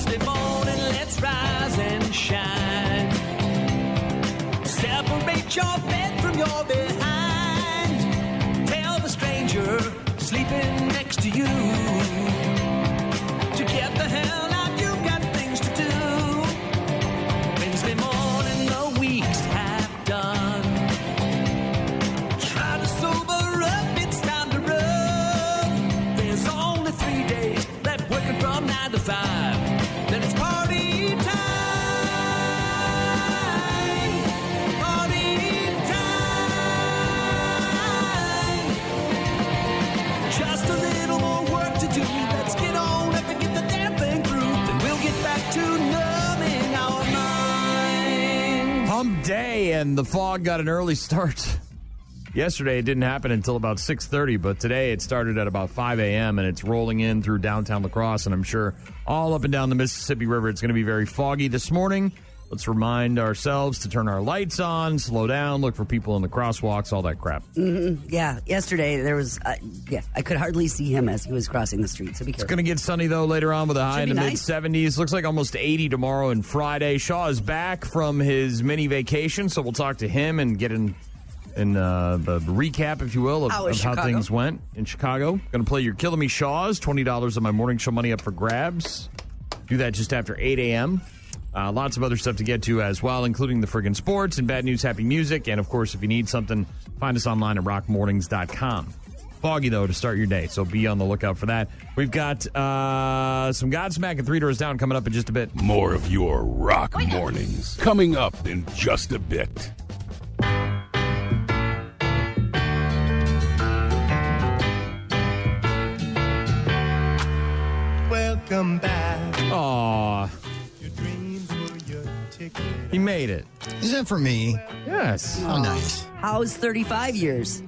Wednesday morning, let's rise and shine. Separate your bed from your behind. Tell the stranger sleeping next to you to get the hell out, you've got things to do. Wednesday morning, the week's half done. Try to sober up, it's time to run. There's only 3 days left working from 9 to 5. Then it's party time. Party time. Just a little more work to do. Let's get on up and get the damn thing through. Then we'll get back to numbing our minds. Hump day, and the fog got an early start. Yesterday, it didn't happen until about 6:30, but today it started at about 5 a.m., and it's rolling in through downtown La Crosse, and I'm sure all up and down the Mississippi River, it's going to be very foggy this morning. Let's remind ourselves to turn our lights on, slow down, look for people in the crosswalks, all that crap. Yeah, yesterday there was, I could hardly see him as he was crossing the street, so be It's careful. going to get sunny, though, later on with a high in Should the be nice. mid-70s. Looks like almost 80 tomorrow and Friday. Shaw is back from his mini vacation, so we'll talk to him and get in the recap, if you will, of how Chicago? things went in Chicago. Going to play your Killing Me Shaws, $20 of my morning show money up for grabs. Do that just after 8 a.m. Lots of other stuff to get to as well, including the friggin' sports and bad news, happy music. And, of course, if you need something, find us online at rockmornings.com. Foggy, though, to start your day, so be on the lookout for that. We've got some Godsmack and 3 Doors Down coming up in just a bit. More of your Rock Mornings coming up in just a bit. Welcome back. Aw, Your dreams were your ticket. he made it. Is that for me? Yes. Oh, nice. How's 35 years?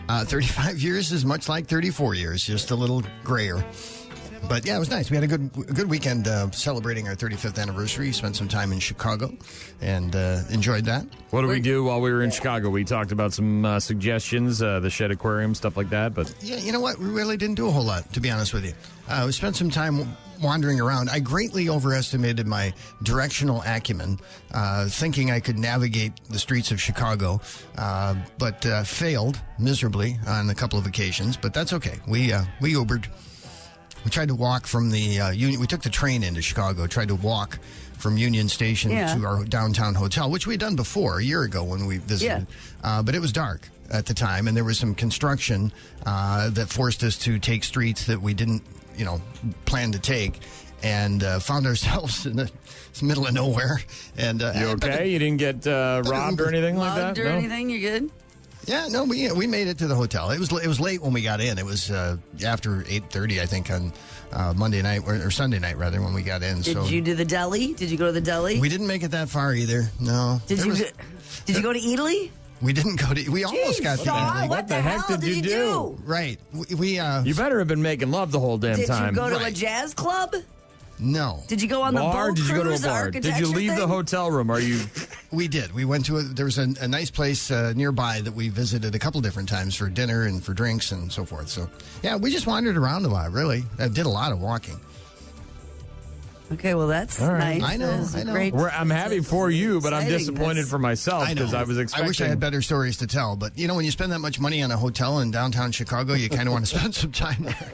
35 years is much like 34 years, just a little grayer. But yeah, it was nice. We had a good weekend celebrating our 35th anniversary. Spent some time in Chicago and enjoyed that. What did we do while we were in Chicago? We talked about some suggestions, the Shed Aquarium, stuff like that. But Yeah, you know what? We really didn't do a whole lot, to be honest with you. We spent some time wandering around. I greatly overestimated my directional acumen, thinking I could navigate the streets of Chicago, but failed miserably on a couple of occasions. But that's okay. We Ubered. We tried to walk from the Union. We took the train into Chicago, tried to walk from Union Station to our downtown hotel, which we'd done before a year ago when we visited. But it was dark at the time, and there was some construction that forced us to take streets that we didn't, plan to take, and found ourselves in the middle of nowhere. And you okay? You didn't get robbed or anything like that? Mugged or anything? You good? Yeah, no, we made it to the hotel. It was late when we got in. It was after 8:30, I think, on Monday night or Sunday night rather when we got in. Did you do the deli? Did you go to the deli? We didn't make it that far either. No. Did you go to Italy? We didn't go to. We almost got to Shaw, Italy. what the heck hell did you do? Right. We You better have been making love the whole damn Did time. you go to a Right. jazz club? No. Did you go on the bar? boat Did you go to a cruise, the bar? Did you architecture leave the thing? hotel room? Are you? We did. We went to there was a nice place nearby that we visited a couple different times for dinner and for drinks and so forth. So yeah, we just wandered around a lot. Really, I did a lot of walking. Okay, well that's right. nice. I know, That's a I know. great- I'm happy for you, but I'm exciting. disappointed That's- for myself I know. because I was expecting. I wish I had better stories to tell, but when you spend that much money on a hotel in downtown Chicago, you kind of want to spend some time there.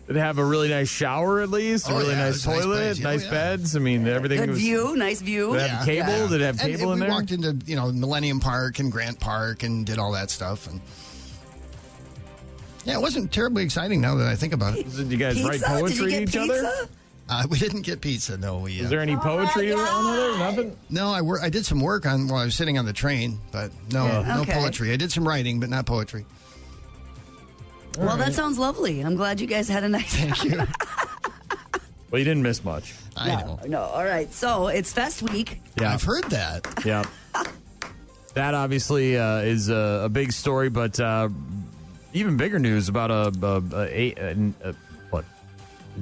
Did it have a really nice shower at least? Oh, a really yeah, nice it was a nice toilet, place. Oh, nice yeah. beds. I mean, everything Good was. view, nice view. Did it have cable? Yeah. Did it have cable in we there? walked into Millennium Park and Grant Park and did all that stuff, and yeah, it wasn't terribly exciting now that I think about it. Did you guys write Pizza? Did poetry you to get each pizza? other? We didn't get pizza. No, Is there any poetry on there? Nothing. No, I did some work while I was sitting on the train, but no Okay. poetry. I did some writing, but not poetry. Well, that sounds lovely. I'm glad you guys had a nice time. Thank you. Well, you didn't miss much. I know. No, all right. So it's Fest Week. Yeah. I've heard that. Yeah. That obviously is a big story, but even bigger news about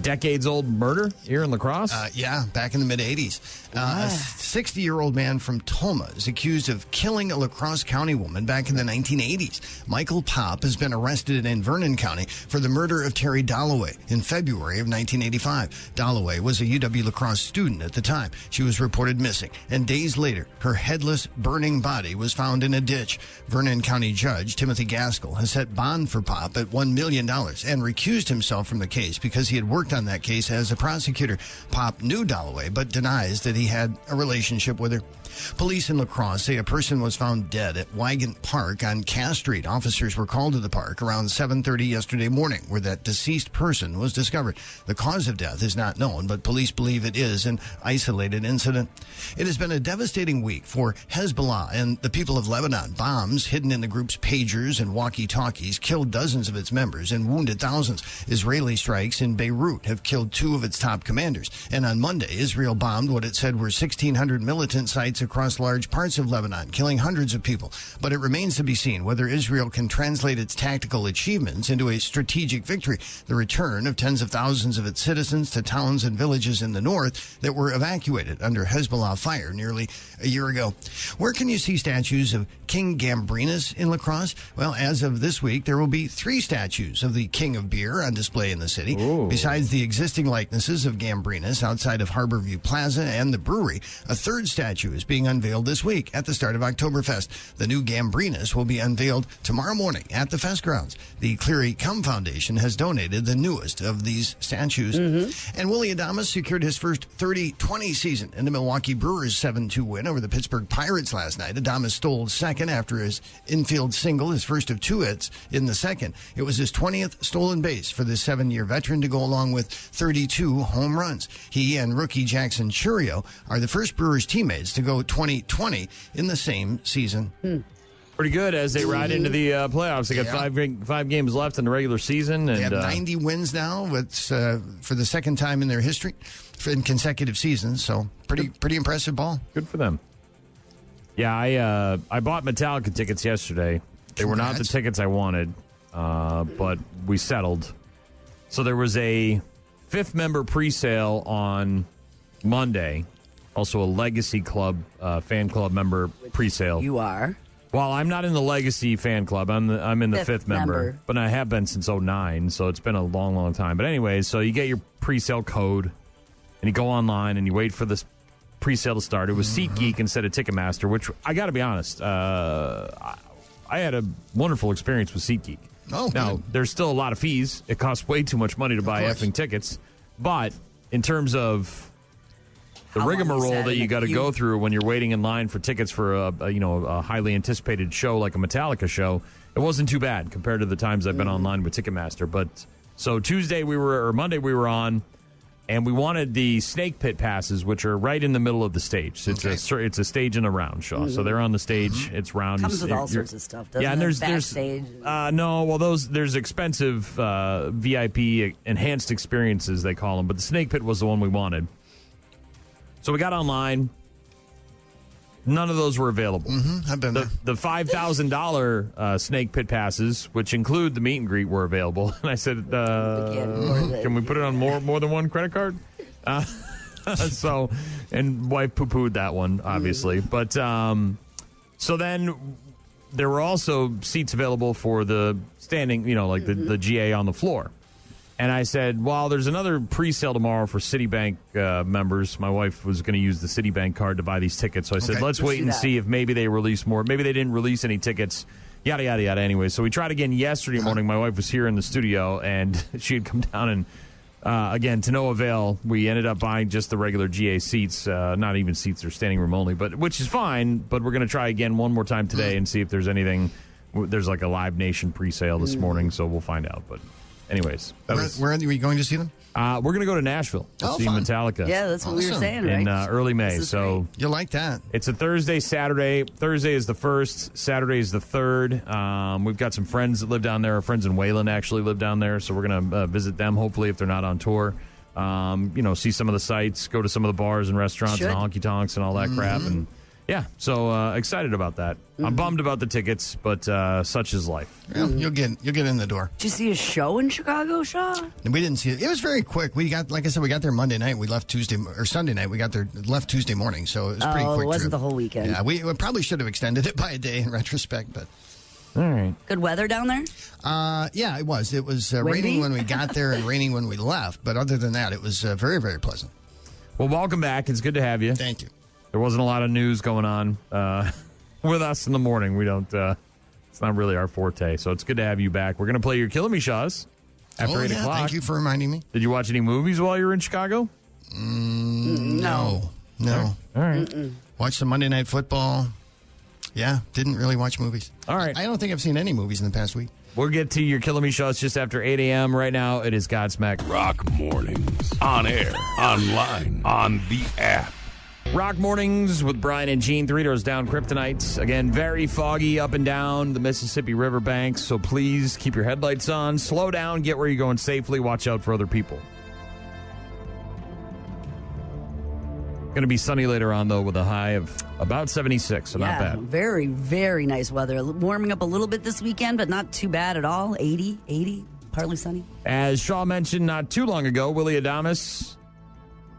decades-old murder here in La Crosse? Yeah, back in the mid-'80s. A 60-year-old man from Toma is accused of killing a La Crosse County woman back in the 1980s. Michael Popp has been arrested in Vernon County for the murder of Terry Dalloway in February of 1985. Dalloway was a UW La Crosse student at the time. She was reported missing, and days later, her headless, burning body was found in a ditch. Vernon County Judge Timothy Gaskell has set bond for Popp at $1 million and recused himself from the case because he had worked on that case as a prosecutor. Popp knew Dalloway, but denies that he had a relationship with her. Police in La Crosse say a person was found dead at Wygant Park on Cass Street. Officers were called to the park around 7:30 yesterday morning, where that deceased person was discovered. The cause of death is not known, but police believe it is an isolated incident. It has been a devastating week for Hezbollah and the people of Lebanon. Bombs hidden in the group's pagers and walkie-talkies killed dozens of its members and wounded thousands. Israeli strikes in Beirut have killed 2 of its top commanders. And on Monday, Israel bombed what it said were 1,600 militant sites across large parts of Lebanon, killing hundreds of people. But it remains to be seen whether Israel can translate its tactical achievements into a strategic victory. The return of tens of thousands of its citizens to towns and villages in the north that were evacuated under Hezbollah fire nearly a year ago. Where can you see statues of King Gambrinus in La Crosse? Well, as of this week, there will be 3 statues of the King of Beer on display in the city. Ooh. Besides the existing likenesses of Gambrinus outside of Harborview Plaza and the brewery, a 3rd statue is being unveiled this week at the start of Oktoberfest. The new Gambrinus will be unveiled tomorrow morning at the fest grounds. The Cleary Cum Foundation has donated the newest of these statues. And Willie Adames secured his first 30-20 season in the Milwaukee Brewers 7-2 win over the Pittsburgh Pirates last night. Adames stole second after his infield single, his first of 2 hits in the second. It was his 20th stolen base for this 7-year veteran to go along with 32 home runs. He and rookie Jackson Churio are the first Brewers teammates to go 20-20 in the same season. Pretty good as they ride into the playoffs. They got 5 games left in the regular season. And, they have 90 wins now. It's for the second time in their history in consecutive seasons. So pretty impressive ball. Good for them. Yeah, I bought Metallica tickets yesterday. They were not the tickets I wanted, but we settled. So there was a 5th member pre-sale on Monday. Also a Legacy Club fan club member pre-sale. You are. Well, I'm not in the Legacy fan club. I'm in the 5th member, but I have been since 2009, so it's been a long, long time. But anyways, so you get your pre-sale code, and you go online, and you wait for this pre-sale to start. It was SeatGeek instead of Ticketmaster, which I got to be honest, I had a wonderful experience with SeatGeek. Oh, now, good. there's still a lot of fees. It costs way too much money to buy effing tickets. But in terms of the rigmarole that you got to go through when you're waiting in line for tickets for a highly anticipated show like a Metallica show, it wasn't too bad compared to the times I've been online with Ticketmaster. But so Monday we were on, and we wanted the Snake Pit passes, which are right in the middle of the stage. It's a stage and a round, Shaw. So they're on the stage. It's round. Comes with all sorts of stuff. Doesn't and there's backstage. There's expensive VIP enhanced experiences they call them, but the Snake Pit was the one we wanted. So we got online. None of those were available. I've been there. The $5,000 Snake Pit passes, which include the meet and greet, were available. And I said, can we put it on more than one credit card? And wife poo-pooed that one, obviously. But so then there were also seats available for the standing, the GA on the floor. And I said, well, there's another pre-sale tomorrow for Citibank members. My wife was going to use the Citibank card to buy these tickets. So I said, let's wait and see if maybe they release more. Maybe they didn't release any tickets, yada, yada, yada. Anyway, so we tried again yesterday morning. My wife was here in the studio, and she had come down and, again, to no avail, we ended up buying just the regular GA seats. Not even seats, they're standing room only, which is fine. But we're going to try again one more time today and see if there's anything. There's like a Live Nation pre-sale this morning, so we'll find out. But anyways, where are we going to see them? We're going to go to Nashville to see fun. Metallica. Yeah, that's what we were saying, right? In early May. So you'll like that. It's a Thursday, Saturday. Thursday is the 1st. Saturday is the 3rd. We've got some friends that live down there. Our friends in Wayland actually live down there, so we're going to visit them, hopefully, if they're not on tour. See some of the sites, go to some of the bars and restaurants and honky-tonks and all that crap. And Yeah, so excited about that. I'm bummed about the tickets, but such is life. Well, you'll get in the door. Did you see a show in Chicago, Shaw? We didn't see it. It was very quick. We got, like I said, we got there Monday night. We left Tuesday or Sunday night. We got there left Tuesday morning, so it was pretty quick. It wasn't trip. the whole weekend. Yeah, we probably should have extended it by a day in retrospect, but. All right. Good weather down there? Yeah, it was. It was raining when we got there and raining when we left, but other than that, it was very, very pleasant. Well, welcome back. It's good to have you. Thank you. There wasn't a lot of news going on with us in the morning. We don't. It's not really our forte, so it's good to have you back. We're going to play your Killing Me Shaws after 8 o'clock. Thank you for reminding me. Did you watch any movies while you were in Chicago? No. All right. Watched some Monday Night Football. Yeah, didn't really watch movies. All right. I don't think I've seen any movies in the past week. We'll get to your Killing Me Shaws just after 8 a.m. Right now, it is Godsmack. Rock mornings. On air, online, on the app. Rock Mornings with Brian and Gene. Doritos down kryptonite. Again, very foggy up and down the Mississippi River banks, so please keep your headlights on. Slow down, get where you're going safely. Watch out for other people. Going to be sunny later on, though, with a high of about 76, so not bad. Very, very nice weather. Warming up a little bit this weekend, but not too bad at all. 80, partly sunny. As Shaw mentioned not too long ago, Willie Adames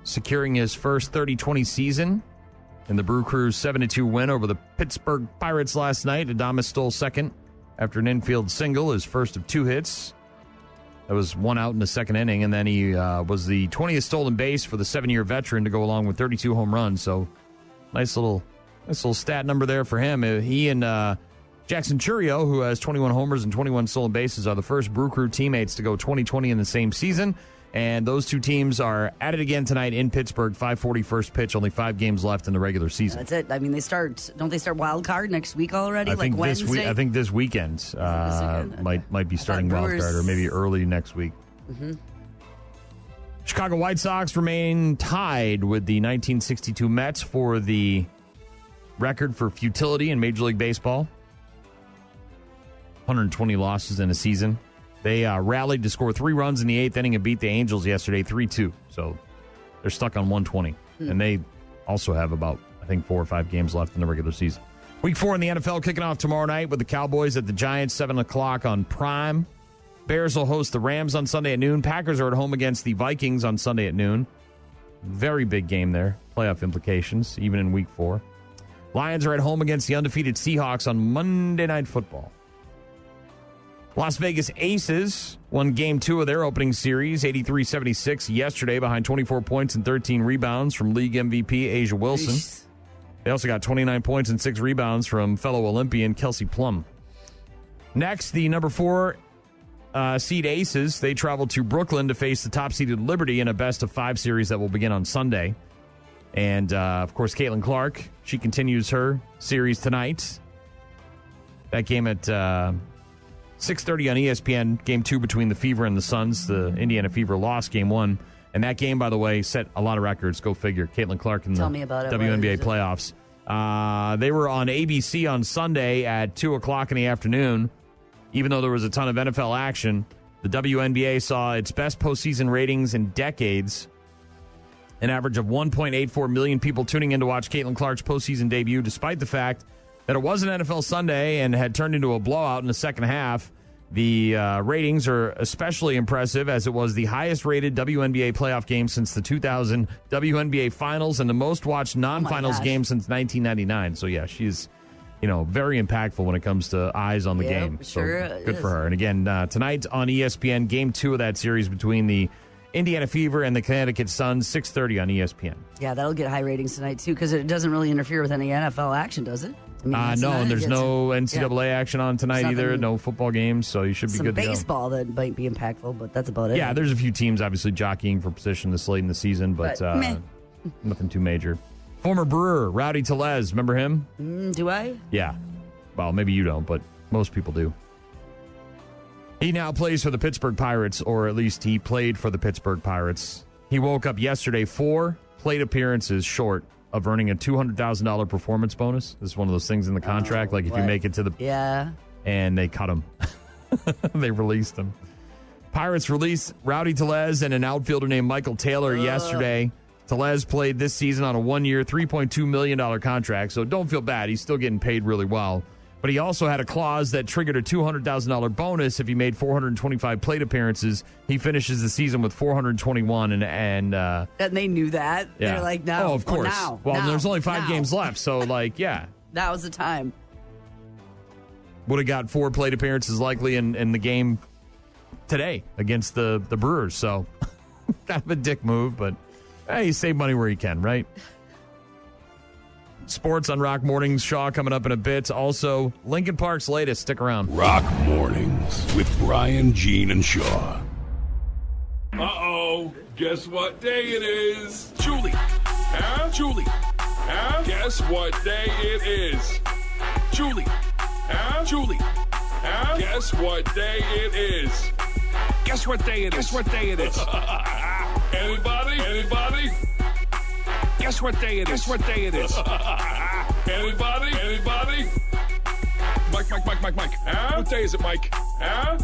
securing his first 30-20 season in the Brew Crew's 7-2 win over the Pittsburgh Pirates last night. Adames stole second after an infield single, his first of 2 hits. That was 1 out in the second inning, and then he was the 20th stolen base for the 7-year veteran to go along with 32 home runs. So nice little stat number there for him. He and Jackson Churio, who has 21 homers and 21 stolen bases, are the first Brew Crew teammates to go 20-20 in the same season. And those two teams are at it again tonight in Pittsburgh. 5:40 first pitch. Only 5 games left in the regular season. That's it. I mean, don't they start wild card next week already? I think Wednesday? this week. This weekend might be starting wild card, or maybe early next week. Mm-hmm. Chicago White Sox remain tied with the 1962 Mets for the record for futility in Major League Baseball. 120 losses in a season. They rallied to score 3 runs in the 8th inning and beat the Angels yesterday 3-2. So they're stuck on 120. And they also have about, I think, 4 or 5 games left in the regular season. Week 4 in the NFL kicking off tomorrow night with the Cowboys at the Giants, 7 o'clock on Prime. Bears will host the Rams on Sunday at noon. Packers are at home against the Vikings on Sunday at noon. Very big game there. Playoff implications, even in Week 4. Lions are at home against the undefeated Seahawks on Monday Night Football. Las Vegas Aces won Game 2 of their opening series, 83-76 yesterday, behind 24 points and 13 rebounds from league MVP Asia Wilson. Jeez. They also got 29 points and 6 rebounds from fellow Olympian Kelsey Plum. Next, the number 4 seed Aces, they travel to Brooklyn to face the top-seeded Liberty in a best-of-5 series that will begin on Sunday. And, of course, Caitlin Clark, she continues her series tonight. That game at 6:30 on ESPN, Game 2 between the Fever and the Suns. The Indiana Fever lost Game 1. And that game, by the way, set a lot of records. Go figure. Caitlin Clark in the WNBA playoffs. They were on ABC on Sunday at 2 o'clock in the afternoon. Even though there was a ton of NFL action, the WNBA saw its best postseason ratings in decades. An average of 1.84 million people tuning in to watch Caitlin Clark's postseason debut, despite the fact that it was an NFL Sunday and had turned into a blowout in the second half. The ratings are especially impressive, as it was the highest-rated WNBA playoff game since the 2000 WNBA Finals and the most-watched non-finals game since 1999. So, yeah, she's, very impactful when it comes to eyes on the game. Sure, so good for her. And again, tonight on ESPN, Game 2 of that series between the Indiana Fever and the Connecticut Suns, 6:30 on ESPN. Yeah, that'll get high ratings tonight, too, because it doesn't really interfere with any NFL action, does it? No, and there's no NCAA action on tonight either. No football games, so you should be good to go. Some baseball that might be impactful, but that's about it. Yeah, there's a few teams obviously jockeying for position this late in the season, but nothing too major. Former Brewer, Rowdy Tellez, remember him? Do I? Yeah. Well, maybe you don't, but most people do. He now plays for the Pittsburgh Pirates, or at least he played for the Pittsburgh Pirates. He woke up yesterday 4 plate appearances short of earning a $200,000 performance bonus. This is one of those things in the contract, if you make it to the... Yeah. And they cut him. They released him. Pirates released Rowdy Tellez and an outfielder named Michael Taylor yesterday Tellez played this season on a 1-year, $3.2 million contract, so don't feel bad. He's still getting paid really well. But he also had a clause that triggered a $200,000 bonus if he made 425 plate appearances. He finishes the season with 421, and they knew that. Yeah. They're like, no. Oh, of course. There's only 5 games left, so yeah. That was the time. Would have got 4 plate appearances likely in the game today against the Brewers. So kind of a dick move, but you save money where you can, right? Sports on Rock Mornings. Shaw coming up in a bit. Also, Lincoln Park's latest. Stick around. Rock Mornings with Brian, Gene, and Shaw. Uh-oh. Guess what day it is? Julie. Huh? Julie. Huh? Guess what day it is? Julie. Huh? Julie. Huh? Guess what day it is? Guess what day it is? Guess what day it is? Anybody? Anybody? Guess what day it is? Guess what day it is? Anybody? Anybody? Mike. Huh? What day is it, Mike? Huh?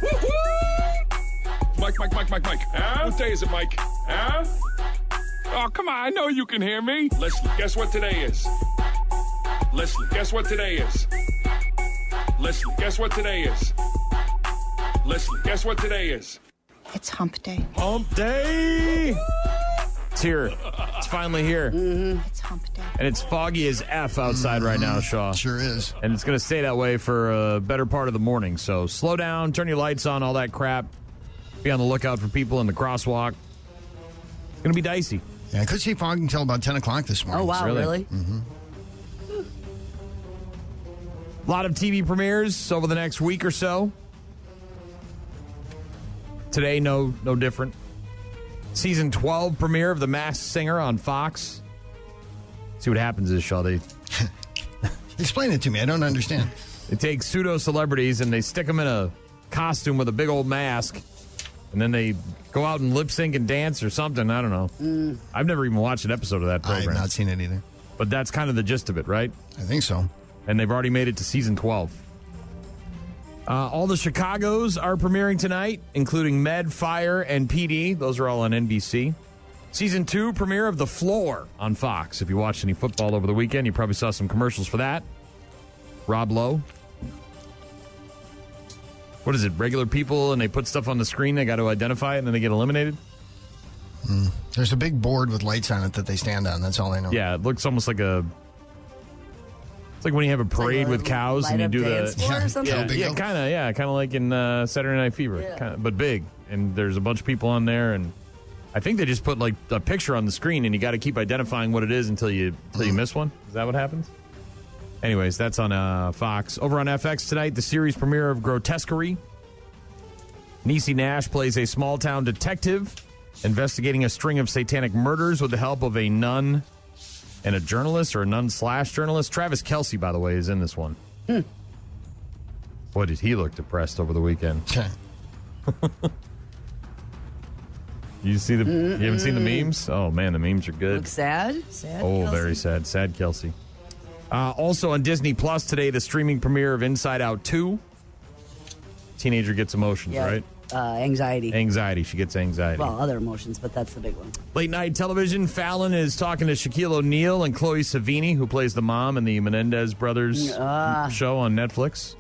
Woo-hoo! Mike. Huh? What day is it, Mike? Huh? Oh, come on. I know you can hear me. Leslie, guess what today is? Leslie, guess what today is? Leslie, guess what today is? Leslie, guess what today is? It's hump day. Hump day! It's here. It's finally here. It's hump day. And it's foggy as F outside right now, Shaw. Sure is. And it's going to stay that way for a better part of the morning. So slow down, turn your lights on, all that crap. Be on the lookout for people in the crosswalk. It's going to be dicey. Yeah, I could see fog until about 10 o'clock this morning. Oh, wow, really? Mm-hmm. A lot of TV premieres over the next week or so. Today, no different. Season 12 premiere of The Masked Singer on Fox. See what happens is, Shaw, they Explain it to me. I don't understand. take pseudo-celebrities and they stick them in a costume with a big old mask, and then they go out and lip-sync and dance or something. I don't know. I've never even watched an episode of that I program. have not seen it either. But that's kind of the gist of it, right? I think so. And they've already made it to season 12. All the Chicagos are premiering tonight, including Med, Fire, and PD. Those are all on NBC. Season 2 premiere of The Floor on Fox. If you watched any football over the weekend, you probably saw some commercials for that. Rob Lowe. What is it? Regular people, and they put stuff on the screen. They got to identify it, and then they get eliminated? There's a big board with lights on it that they stand on. That's all I know. Yeah, it looks almost like a... It's like when you have a parade with cows and you do dance the... floor or something? Yeah, kind of like in Saturday Night Fever, kinda, but big. And there's a bunch of people on there, and I think they just put like a picture on the screen, and you got to keep identifying what it is until you miss one. Is that what happens? Anyways, that's on Fox. Over on FX tonight, the series premiere of Grotesquerie. Niecy Nash plays a small-town detective investigating a string of satanic murders with the help of a nun and a journalist, or a nun/journalist. Travis Kelce, by the way, is in this one. Boy, did he look depressed over the weekend. You haven't seen the memes? Oh, man, the memes are good. Look sad? Sad, Oh, Kelsey? very sad. Sad Kelce. Also on Disney Plus today, the streaming premiere of Inside Out 2. Teenager gets emotions, right? Anxiety. Anxiety. She gets anxiety. Well, other emotions, but that's the big one. Late night television, Fallon is talking to Shaquille O'Neal and Chloe Savini, who plays the mom in the Menendez brothers show on Netflix.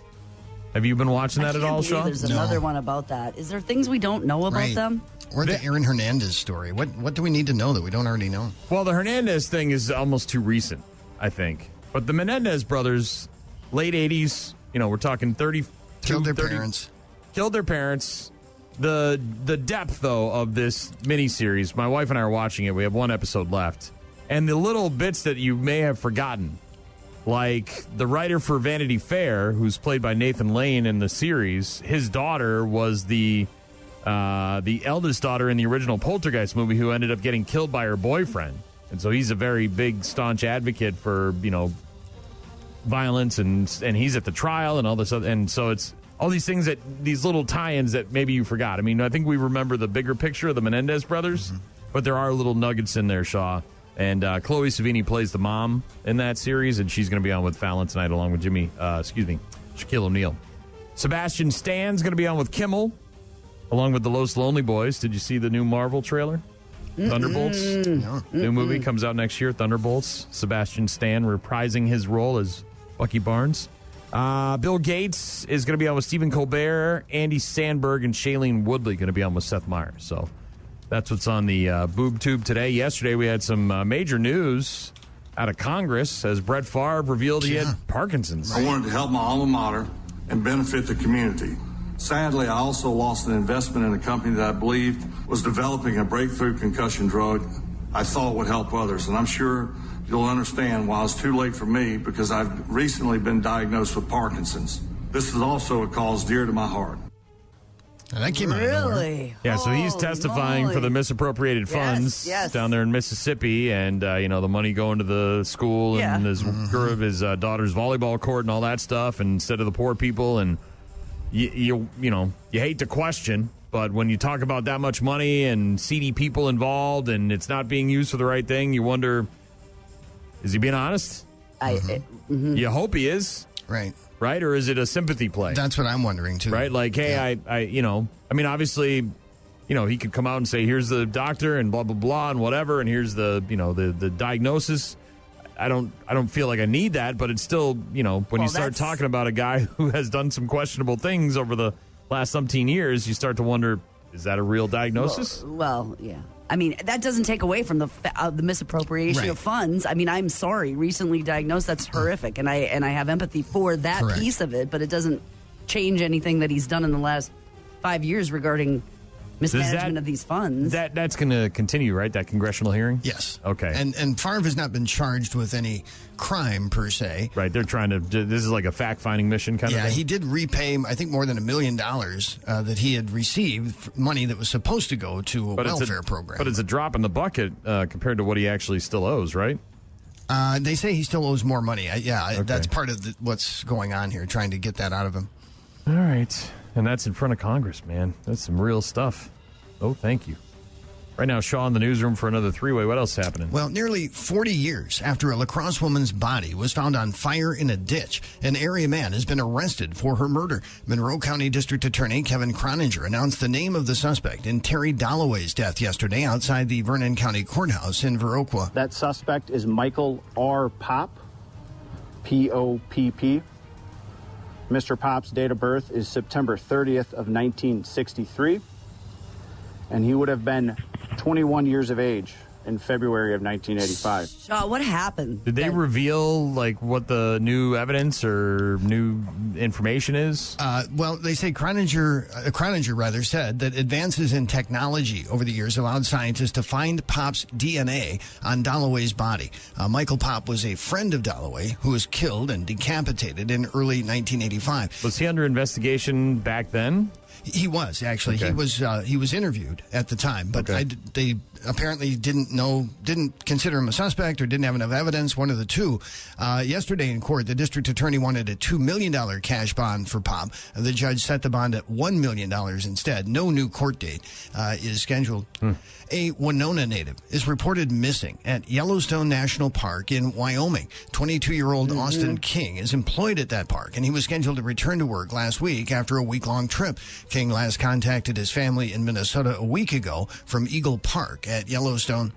Have you been watching that at all, Sean? There's another one about that. Is there things we don't know about them? Or the Aaron Hernandez story. What do we need to know that we don't already know? Well, the Hernandez thing is almost too recent, I think. But the Menendez brothers, late 80s, we're talking 30... Killed their parents. Killed their parents. The depth, though, of this miniseries, my wife and I are watching it. We have one episode left. And the little bits that you may have forgotten, like the writer for Vanity Fair, who's played by Nathan Lane in the series, his daughter was the eldest daughter in the original Poltergeist movie who ended up getting killed by her boyfriend. And so he's a very big, staunch advocate for, violence, and he's at the trial and all this other, and so it's all these things these little tie-ins that maybe you forgot. I mean, I think we remember the bigger picture of the Menendez brothers, but there are little nuggets in there, Shaw. And Chloe Savini plays the mom in that series, and she's going to be on with Fallon tonight along with Shaquille O'Neal. Sebastian Stan's going to be on with Kimmel along with the Los Lonely Boys. Did you see the new Marvel trailer? Thunderbolts. New movie comes out next year, Thunderbolts. Sebastian Stan reprising his role as Bucky Barnes. Bill Gates is going to be on with Stephen Colbert, Andy Samberg, and Shailene Woodley going to be on with Seth Meyers. So that's what's on the boob tube today. Yesterday we had some major news out of Congress as Brett Favre revealed he had Parkinson's. I wanted to help my alma mater and benefit the community. Sadly, I also lost an investment in a company that I believed was developing a breakthrough concussion drug I thought would help others. And I'm sure you'll understand why it's too late for me, because I've recently been diagnosed with Parkinson's. This is also a cause dear to my heart. And that came out of nowhere. Really? Yeah, so he's testifying for the misappropriated funds down there in Mississippi, and the money going to the school and his daughter's volleyball court and all that stuff, and instead of the poor people. And you hate to question, but when you talk about that much money and seedy people involved, and it's not being used for the right thing, you wonder, is he being honest? You hope he is, right? Or is it a sympathy play? That's what I'm wondering too. Right? Like, hey, obviously, he could come out and say, here's the doctor and blah, blah, blah, and whatever, and here's the diagnosis. I don't feel like I need that, but it's still, when you start talking about a guy who has done some questionable things over the last umpteen years, you start to wonder, is that a real diagnosis? Well, yeah. I mean, that doesn't take away from the misappropriation of funds. I mean, I'm sorry, recently diagnosed, that's horrific, and I have empathy for that piece of it, but it doesn't change anything that he's done in the last 5 years regarding mismanagement of these funds. That's going to continue, right? That congressional hearing? Yes. Okay. And Favre has not been charged with any crime per se. Right. They're trying to. This is like a fact-finding mission kind of thing. Yeah, he did repay, I think, more than $1 million that he had received, money that was supposed to go to a welfare program. But it's a drop in the bucket compared to what he actually still owes, right? They say he still owes more money. That's part of what's going on here, trying to get that out of him. All right. And that's in front of Congress, man. That's some real stuff. Oh, thank you. Right now, Shaw in the newsroom for another three-way. What else is happening? Well, nearly 40 years after a La Crosse woman's body was found on fire in a ditch, an area man has been arrested for her murder. Monroe County District Attorney Kevin Croninger announced the name of the suspect in Terry Dalloway's death yesterday outside the Vernon County Courthouse in Viroqua. That suspect is Michael R. Popp, P-O-P-P. Mr. Popp's date of birth is September 30th of 1963, and he would have been 21 years of age in February of 1985. Shaw, what happened? Did they reveal what the new evidence or new information is? Well, they say Croninger said that advances in technology over the years allowed scientists to find Popp's DNA on Dalloway's body. Michael Popp was a friend of Dalloway who was killed and decapitated in early 1985. Was he under investigation back then? He was, actually. Okay. He was interviewed at the time, but they apparently didn't consider him a suspect or didn't have enough evidence, one of the two. Yesterday in court, the district attorney wanted a $2 million cash bond for Popp. The judge set the bond at $1 million instead. No new court date is scheduled. A Winona native is reported missing at Yellowstone National Park in Wyoming. 22-year-old Austin King is employed at that park, and he was scheduled to return to work last week after a week-long trip. King last contacted his family in Minnesota a week ago from Eagle Park at Yellowstone.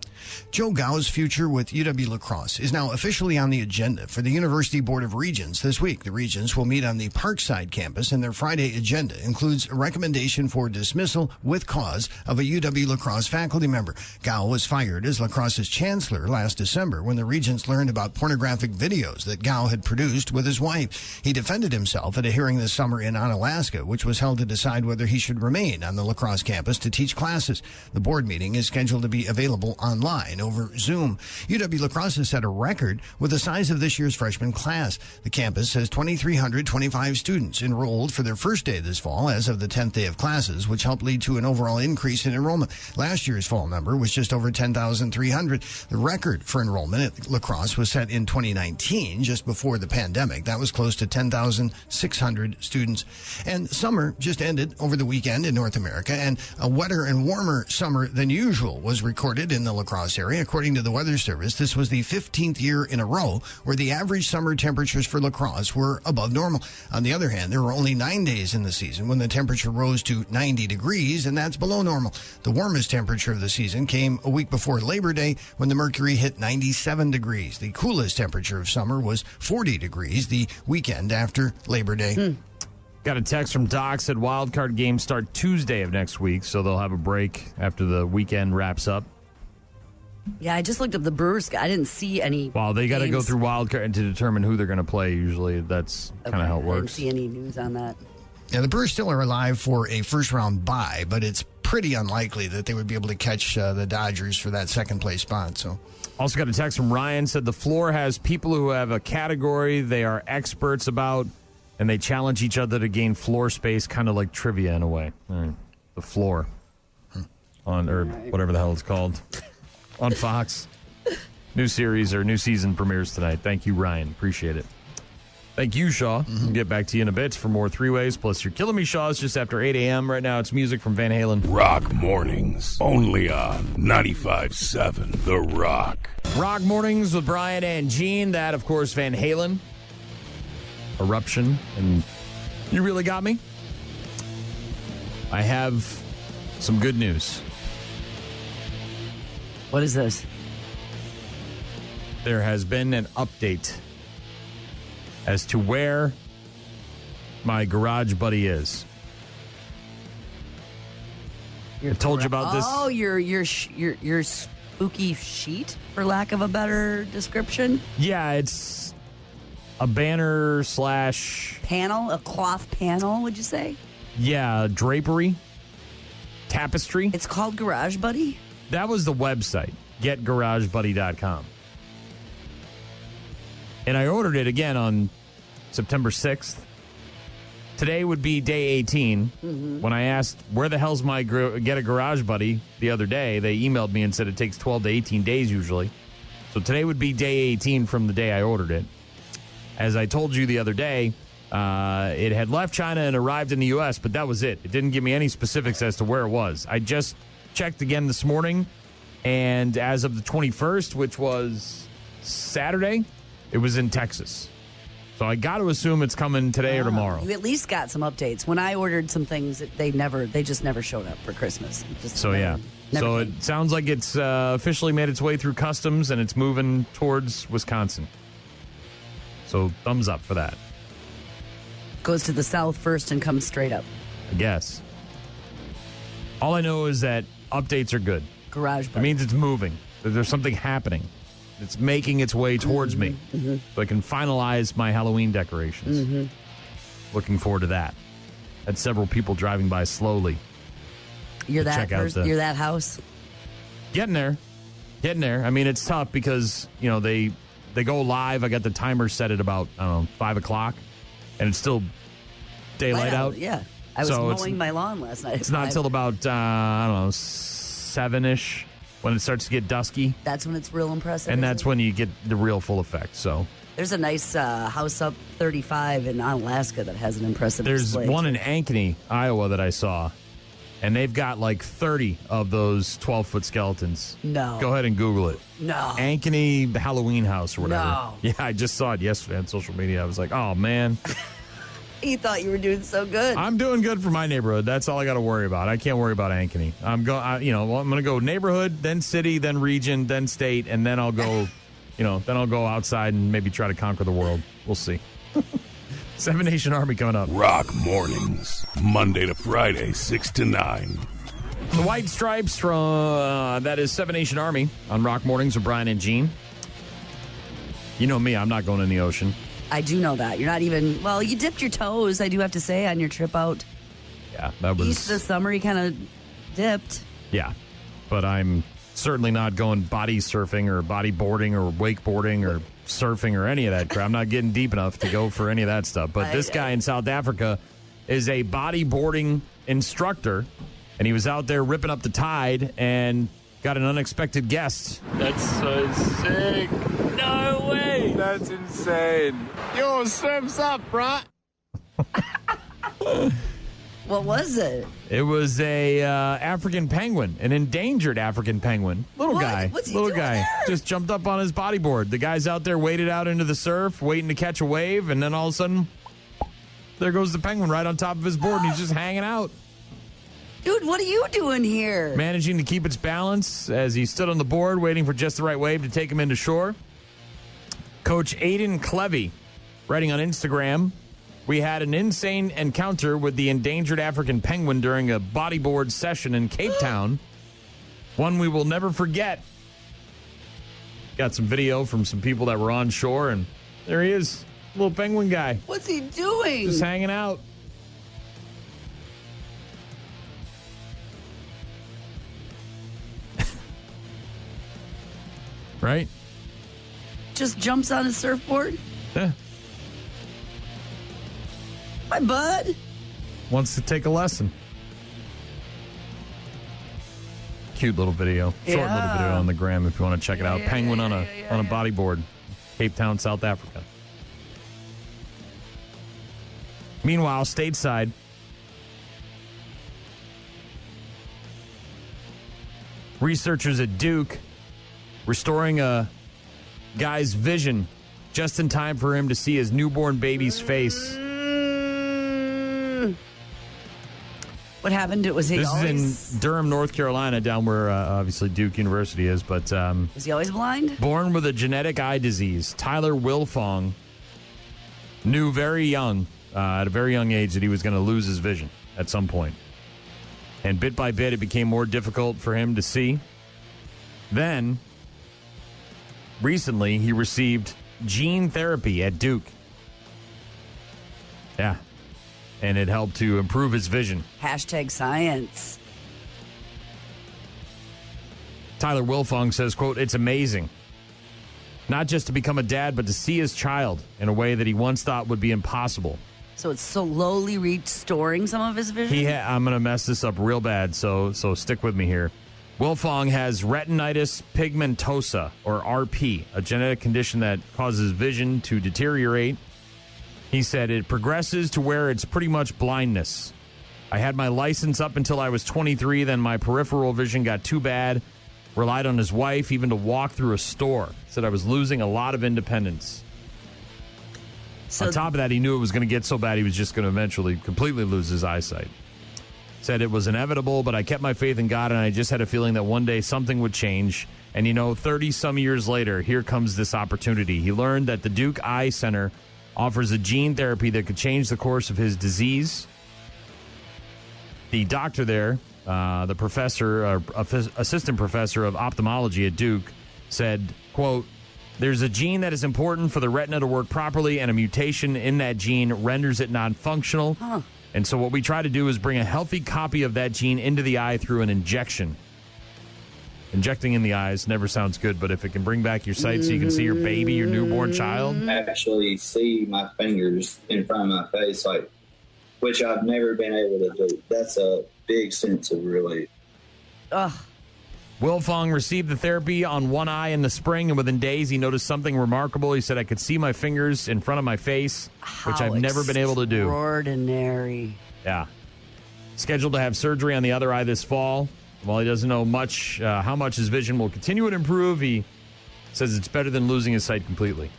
Joe Gow's future with UW-La Crosse is now officially on the agenda for the University Board of Regents this week. The Regents will meet on the Parkside campus, and their Friday agenda includes a recommendation for dismissal with cause of a UW-La Crosse faculty member. Gow was fired as La Crosse's chancellor last December when the Regents learned about pornographic videos that Gow had produced with his wife. He defended himself at a hearing this summer in Onalaska, which was held to decide whether he should remain on the La Crosse campus to teach classes. The board meeting is scheduled to be available online over Zoom. UW-La Crosse has set a record with the size of this year's freshman class. The campus has 2,325 students enrolled for their first day this fall as of the 10th day of classes, which helped lead to an overall increase in enrollment. Last year's fall number was just over 10,300. The record for enrollment at La Crosse was set in 2019, just before the pandemic. That was close to 10,600 students. And summer just ended over the weekend in North America, and a wetter and warmer summer than usual was was recorded in the La Crosse area. According to the Weather Service, this was the 15th year in a row where the average summer temperatures for La Crosse were above normal. On the other hand, there were only 9 days in the season when the temperature rose to 90 degrees, and that's below normal. The warmest temperature of the season came a week before Labor Day when the mercury hit 97 degrees. The coolest temperature of summer was 40 degrees the weekend after Labor Day. Got a text from Doc, said wildcard games start Tuesday of next week, so they'll have a break after the weekend wraps up. Yeah, I just looked up the Brewers. I didn't see any. Well, they got to go games. through wildcard to determine who they're going to play. Usually, that's kind of how it I didn't works. see any news on that. Yeah, the Brewers still are alive for a first-round bye, but it's pretty unlikely that they would be able to catch the Dodgers for that second-place spot. So, also got a text from Ryan, said the floor has people who have a category they are experts about, and they challenge each other to gain floor space, kind of like trivia in a way. All right. The floor or whatever the hell it's called on Fox. New series or new season premieres tonight. Thank you, Ryan. Appreciate it. Thank you, Shaw. We'll get back to you in a bit for more three-ways, plus your Killing Me Shaws just after 8 a.m. Right now, it's music from Van Halen. Rock Mornings, only on 95.7 The Rock. Rock Mornings with Brian and Gene. That, of course, Van Halen. Eruption. And you really got me. I have some good news. What is this? There has been an update as to where my garage buddy is. I told you about this. Oh, your spooky sheet, for lack of a better description. Yeah, it's a banner / panel, a cloth panel. Would you say? Yeah, drapery, tapestry. It's called Garage Buddy. That was the website, getgaragebuddy.com. And I ordered it again on September 6th. Today would be day 18. When I asked, where the hell's my Get a Garage Buddy the other day, they emailed me and said it takes 12 to 18 days usually. So today would be day 18 from the day I ordered it. As I told you the other day, it had left China and arrived in the U.S., but that was it. It didn't give me any specifics as to where it was. I just checked again this morning, and as of the 21st, which was Saturday, it was in Texas. So I got to assume it's coming today or tomorrow. You at least got some updates. When I ordered some things, they just never showed up for Christmas. So it sounds like it's officially made its way through customs and it's moving towards Wisconsin. So thumbs up for that. Goes to the south first and comes straight up. I guess. All I know is that updates are good. Garage Buddy. It means it's moving. There's something happening. It's making its way towards me. So I can finalize my Halloween decorations. Looking forward to that. Had several people driving by slowly. You're that person? You're that house? Getting there. I mean, it's tough because, they go live. I got the timer set at about, 5 o'clock. And it's still daylight out. Yeah. I was mowing my lawn last night. It's not until about, 7-ish when it starts to get dusky. That's when it's real impressive. And that's when you get the real full effect. So there's a nice house up 35 in Alaska that has an impressive display. There's one in Ankeny, Iowa that I saw. And they've got like 30 of those 12-foot skeletons. No. Go ahead and Google it. No. Ankeny Halloween house or whatever. No. Yeah, I just saw it yesterday on social media. I was like, oh, man. You thought you were doing so good. I'm doing good for my neighborhood. That's all I got to worry about. I can't worry about Ankeny. I'm going to go neighborhood, then city, then region, then state, and then I'll go, then I'll go outside and maybe try to conquer the world. We'll see. 7 Nation Army coming up. Rock Mornings, Monday to Friday, 6 to 9. The White Stripes from, that is 7 Nation Army on Rock Mornings with Brian and Gene. You know me, I'm not going in the ocean. I do know that. You're not even, well, you dipped your toes, I do have to say, on your trip out. Yeah, that was. East of summer, you kind of dipped. Yeah, but I'm certainly not going body surfing or bodyboarding or wakeboarding or surfing or any of that crap. I'm not getting deep enough to go for any of that stuff. But this guy in South Africa is a bodyboarding instructor, and he was out there ripping up the tide and got an unexpected guest. That's so sick. No way. That's insane. Yo, surf's up, bruh. What was it? It was a African penguin, an endangered African penguin. Little What? guy. What's he Little doing guy. there? Just jumped up on his bodyboard. The guy's out there waded out into the surf, waiting to catch a wave, and then all of a sudden, there goes the penguin right on top of his board, and he's just hanging out. Dude, what are you doing here? Managing to keep its balance as he stood on the board, waiting for just the right wave to take him into shore. Coach Aiden Clevey, writing on Instagram, we had an insane encounter with the endangered African penguin during a bodyboard session in Cape Town. One we will never forget. Got some video from some people that were on shore, and there he is, little penguin guy. What's he doing? Just hanging out. Right? Just jumps on his surfboard? Yeah. Hi, bud. Wants to take a lesson. Cute little video. Short little video on the gram if you want to check it out. Penguin on a bodyboard. Cape Town, South Africa. Meanwhile, stateside, researchers at Duke restoring a guy's vision just in time for him to see his newborn baby's face. What happened? Was he This always... is in Durham, North Carolina, down where obviously Duke University is. But Was he always blind? born with a genetic eye disease, Tyler Wilfong knew very young, at a very young age, that he was going to lose his vision at some point. And bit by bit, it became more difficult for him to see. Then, recently, he received gene therapy at Duke. Yeah. And it helped to improve his vision. Hashtag science. Tyler Wilfong says, quote, "It's amazing. Not just to become a dad, but to see his child in a way that he once thought would be impossible." So it's slowly restoring some of his vision? I'm going to mess this up real bad, so stick with me here. Wilfong has retinitis pigmentosa, or RP, a genetic condition that causes vision to deteriorate. He said it progresses to where it's pretty much blindness. I had my license up until I was 23, then my peripheral vision got too bad. Relied on his wife even to walk through a store. Said I was losing a lot of independence. So on top of that, he knew it was going to get so bad he was just going to eventually completely lose his eyesight. Said it was inevitable, but I kept my faith in God, and I just had a feeling that one day something would change. And 30-some years later, here comes this opportunity. He learned that the Duke Eye Center offers a gene therapy that could change the course of his disease. The doctor there, the professor, assistant professor of ophthalmology at Duke, said, quote, "There's a gene that is important for the retina to work properly, and a mutation in that gene renders it non-functional. Huh. And so what we try to do is bring a healthy copy of that gene into the eye through an injection." Injecting in the eyes never sounds good, but if it can bring back your sight so you can see your baby, your newborn child. I actually see my fingers in front of my face, which I've never been able to do. That's a big sense of relief. Ugh. Wilfong received the therapy on one eye in the spring, and within days he noticed something remarkable. He said, "I could see my fingers in front of my face, which I've never been able to do." Extraordinary. Yeah. Scheduled to have surgery on the other eye this fall. While he doesn't know how much his vision will continue to improve, he says it's better than losing his sight completely.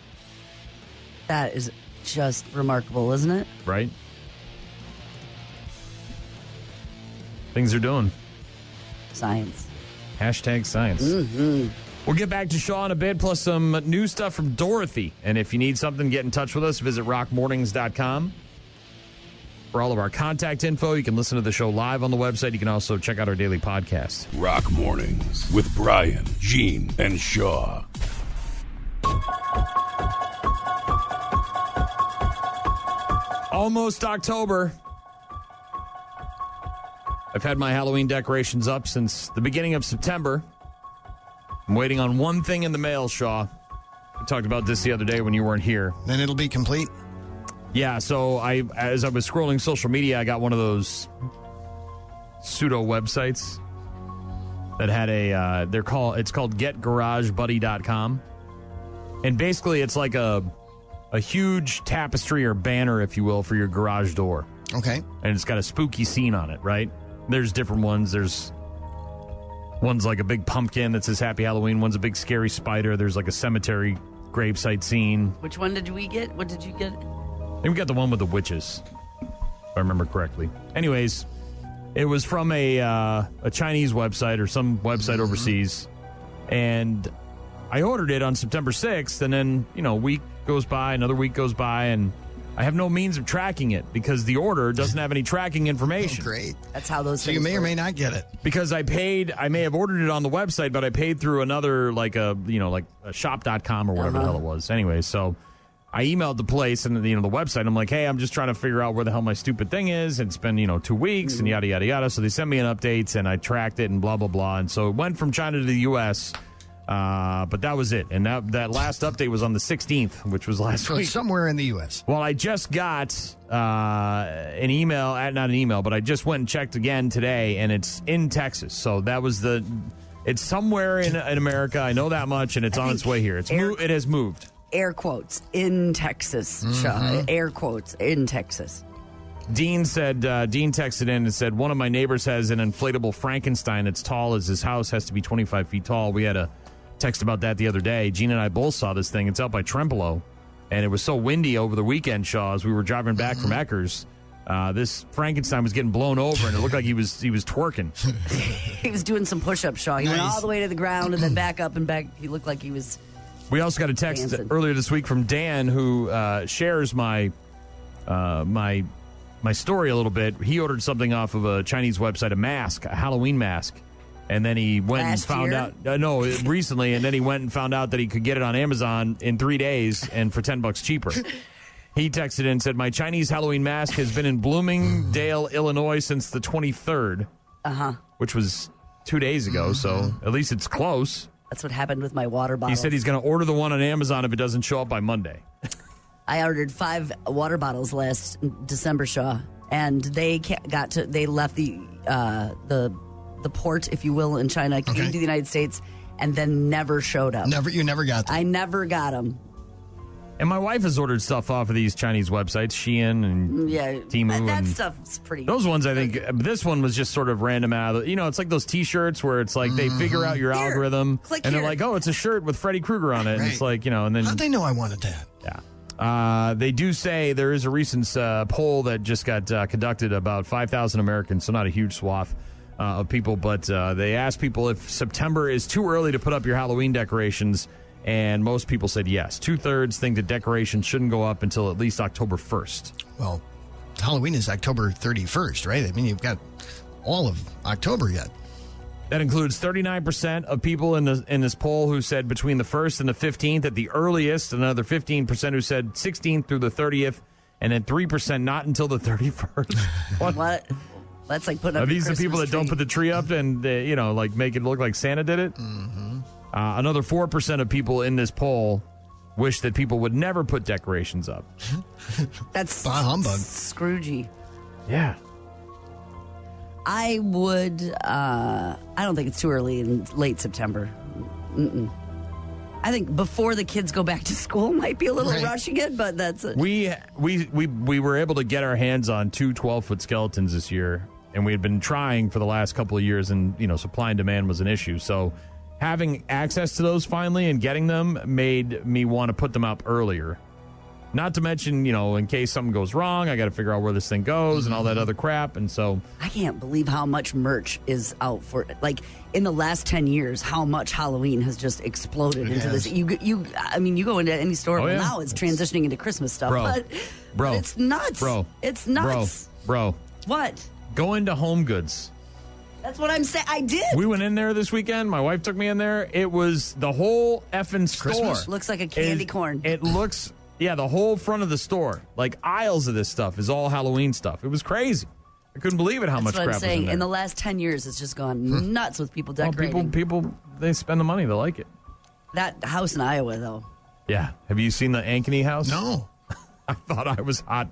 That is just remarkable, isn't it? Right? Things are doing. Science. Hashtag science. Mm-hmm. We'll get back to Shaw in a bit, plus some new stuff from Dorothy. And if you need something, get in touch with us. Visit rockmornings.com. For all of our contact info, you can listen to the show live on the website. You can also check out our daily podcast. Rock Mornings with Brian, Gene, and Shaw. Almost October. I've had my Halloween decorations up since the beginning of September. I'm waiting on one thing in the mail, Shaw. We talked about this the other day when you weren't here. Then it'll be complete. Yeah, so as I was scrolling social media, I got one of those pseudo websites that had it's called getgaragebuddy.com. And basically it's like a huge tapestry or banner, if you will, for your garage door. Okay. And it's got a spooky scene on it, right? There's different ones. There's one's like a big pumpkin that says Happy Halloween. One's a big scary spider. There's like a cemetery gravesite scene. Which one did we get? What did you get? I think we got the one with the witches, if I remember correctly. Anyways, it was from a Chinese website or some website overseas. And I ordered it on September 6th. And then, a week goes by, another week goes by, and I have no means of tracking it because the order doesn't have any tracking information. Oh, great. That's how those So things you may or work. may not get it. Because I may have ordered it on the website, but I paid through another, like a shop.com or whatever the hell it was. Anyway, so I emailed the place and, the website. I'm like, hey, I'm just trying to figure out where the hell my stupid thing is. It's been, 2 weeks and yada, yada, yada. So they sent me an update and I tracked it and blah, blah, blah. And so it went from China to the U.S., but that was it. And that last update was on the 16th, which was last So week. it's somewhere in the U.S. Well, I just got an email, not an email, but I just went and checked again today, and it's in Texas. So that was it's somewhere in America. I know that much, and it's on its way here. It has moved. Air quotes, in Texas. Air quotes, in Texas. Dean texted in and said, one of my neighbors has an inflatable Frankenstein that's tall as his house, has to be 25 feet tall. We had a text about that the other day. Gene and I both saw this thing. It's out by Trempealeau, and it was so windy over the weekend, Shaw, as we were driving back from Eckers. This Frankenstein was getting blown over, and it looked like he was twerking. He was doing some push-ups, Shaw. He went all the way to the ground and then back up and back. He looked like he was We also got a text dancing. earlier this week from Dan, who shares my story a little bit. He ordered something off of a Chinese website, a Halloween mask. And then he went and found out, recently, and then he went and found out that he could get it on Amazon in 3 days and for $10 cheaper. He texted in and said, my Chinese Halloween mask has been in Bloomingdale, Illinois since the 23rd, which was 2 days ago, so at least it's close. That's what happened with my water bottle. He said he's going to order the one on Amazon if it doesn't show up by Monday. I ordered 5 water bottles last December, Shaw, and they left the port, if you will, in China, came to the United States, and then never showed up. You never got them. I never got them. And my wife has ordered stuff off of these Chinese websites, Shein and Temu. That and stuff's pretty. Those ones, I think, this one was just sort of random out of, it's like those T-shirts where it's like they figure out your algorithm, and they're like, oh, it's a shirt with Freddy Krueger on it. And it's like, and then. How'd they know I wanted that? Yeah. They do say there is a recent poll that just got conducted about 5,000 Americans, so not a huge swath of people, but they asked people if September is too early to put up your Halloween decorations, and most people said yes. 2/3 think that decorations shouldn't go up until at least October 1st. Well, Halloween is October 31st, right? I mean, you've got all of October yet. That includes 39% of people in this poll who said between the 1st and the 15th at the earliest, another 15% who said 16th through the 30th, and then 3% not until the 31st. What? That's like putting up. Are these the Christmas people that tree. don't put the tree up and like make it look like Santa did it? Another 4% of people in this poll wish that people would never put decorations up. That's bah humbug. Scroogey. Yeah. I would. I don't think it's too early in late September. I think before the kids go back to school might be a little rushing it, but that's it. We were able to get our hands on 2 12-foot skeletons this year, and we had been trying for the last couple of years, and supply and demand was an issue. So having access to those finally and getting them made me want to put them up earlier. Not to mention, in case something goes wrong, I got to figure out where this thing goes and all that other crap. And so I can't believe how much merch is out for it. Like in the last 10 years, how much Halloween has just exploded into this. You go into any store. Oh, well, yeah. now it's transitioning into Christmas stuff. Bro. But it's nuts. Bro. It's nuts. Bro. What? Go into Home Goods. That's what I'm saying. I did. We went in there this weekend. My wife took me in there. It was the whole effing store. Christmas? Looks like a candy corn. It looks... Yeah, the whole front of the store, like aisles of this stuff, is all Halloween stuff. It was crazy. I couldn't believe it how much That's what crap I'm saying. was in there. In the last 10 years, it's just gone nuts with people decorating. Well, people, they spend the money. They like it. That house in Iowa, though. Yeah. Have you seen the Ankeny house? No. I thought I was hot.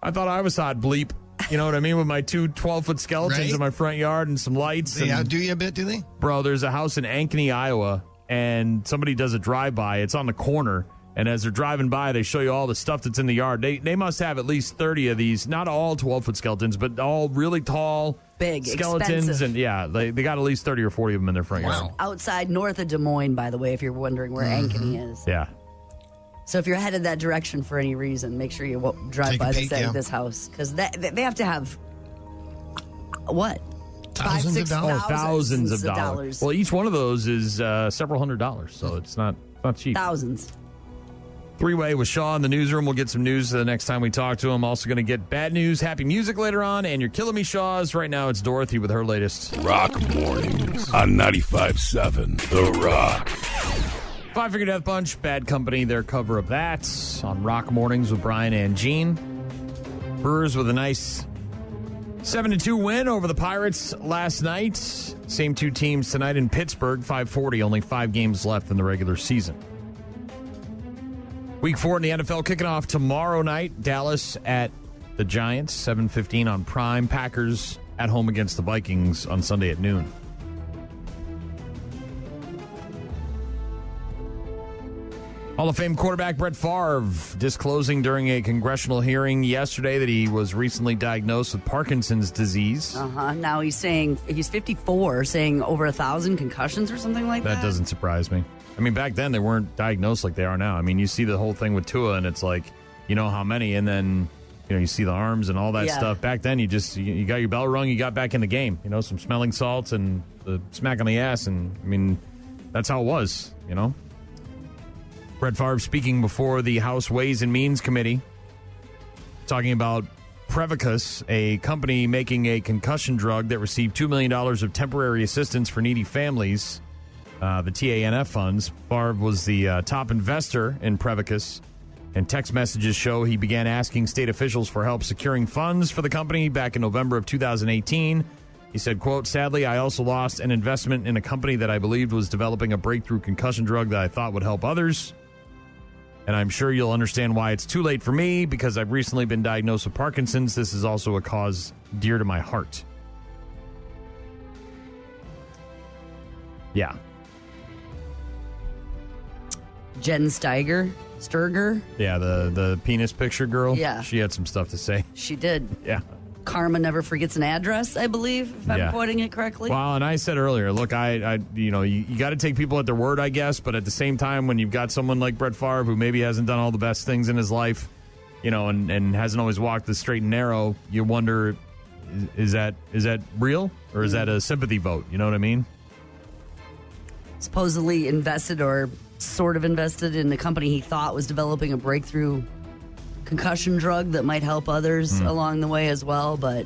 Bleep. You know what I mean? With my 2 12-foot skeletons in my front yard and some lights. They outdo you a bit, do they? Bro, there's a house in Ankeny, Iowa, and somebody does a drive-by. It's on the corner. And as they're driving by, they show you all the stuff that's in the yard. They must have at least 30 of these, not all 12-foot skeletons, but all really tall, big skeletons. expensive. And they got at least 30 or 40 of them in their front yard. Outside north of Des Moines, by the way, if you're wondering where Ankeny is. Yeah. So if you're headed that direction for any reason, make sure you drive by the side of this house. Because they have to have, what? Thousands of dollars. Thousands of dollars. Well, each one of those is several $100s, so it's not cheap. Thousands. Three-way with Shaw in the newsroom. We'll get some news the next time we talk to him. Also going to get bad news, happy music later on, and you're killing me, Shaws. Right now, it's Dorothy with her latest. Rock Mornings on 95.7 The Rock. Five Finger Death Punch, Bad Company, their cover of that on Rock Mornings with Brian and Gene. Brewers with a nice 7-2 win over the Pirates last night. Same two teams tonight in Pittsburgh, 540, only 5 games left in the regular season. Week 4 in the NFL kicking off tomorrow night. Dallas at the Giants, 7:15 on Prime. Packers at home against the Vikings on Sunday at noon. Hall of Fame quarterback Brett Favre disclosing during a congressional hearing yesterday that he was recently diagnosed with Parkinson's disease. Now he's saying he's 54, saying over 1,000 concussions or something like that. That doesn't surprise me. I mean, back then they weren't diagnosed like they are now. I mean, you see the whole thing with Tua, and it's like, you know how many, and then you see the arms and all that stuff. Back then, you got your bell rung, you got back in the game. Some smelling salts and the smack on the ass, and I mean, that's how it was. Brett Favre speaking before the House Ways and Means Committee, talking about Prevacus, a company making a concussion drug that received $2 million of temporary assistance for needy families, the TANF funds. Favre was the top investor in Prevacus, and text messages show he began asking state officials for help securing funds for the company back in November of 2018. He said, quote, "Sadly, I also lost an investment in a company that I believed was developing a breakthrough concussion drug that I thought would help others. And I'm sure you'll understand why it's too late for me because I've recently been diagnosed with Parkinson's. This is also a cause dear to my heart." Yeah. Jen Sturger. Yeah, the penis picture girl. Yeah. She had some stuff to say. She did. Yeah. Karma never forgets an address, I believe, if I'm quoting it correctly. Well, and I said earlier, look, you got to take people at their word, I guess, but at the same time, when you've got someone like Brett Favre who maybe hasn't done all the best things in his life, and hasn't always walked the straight and narrow, you wonder, is that real or is that a sympathy vote? You know what I mean? Supposedly invested or sort of invested in the company he thought was developing a breakthrough concussion drug that might help others along the way as well, but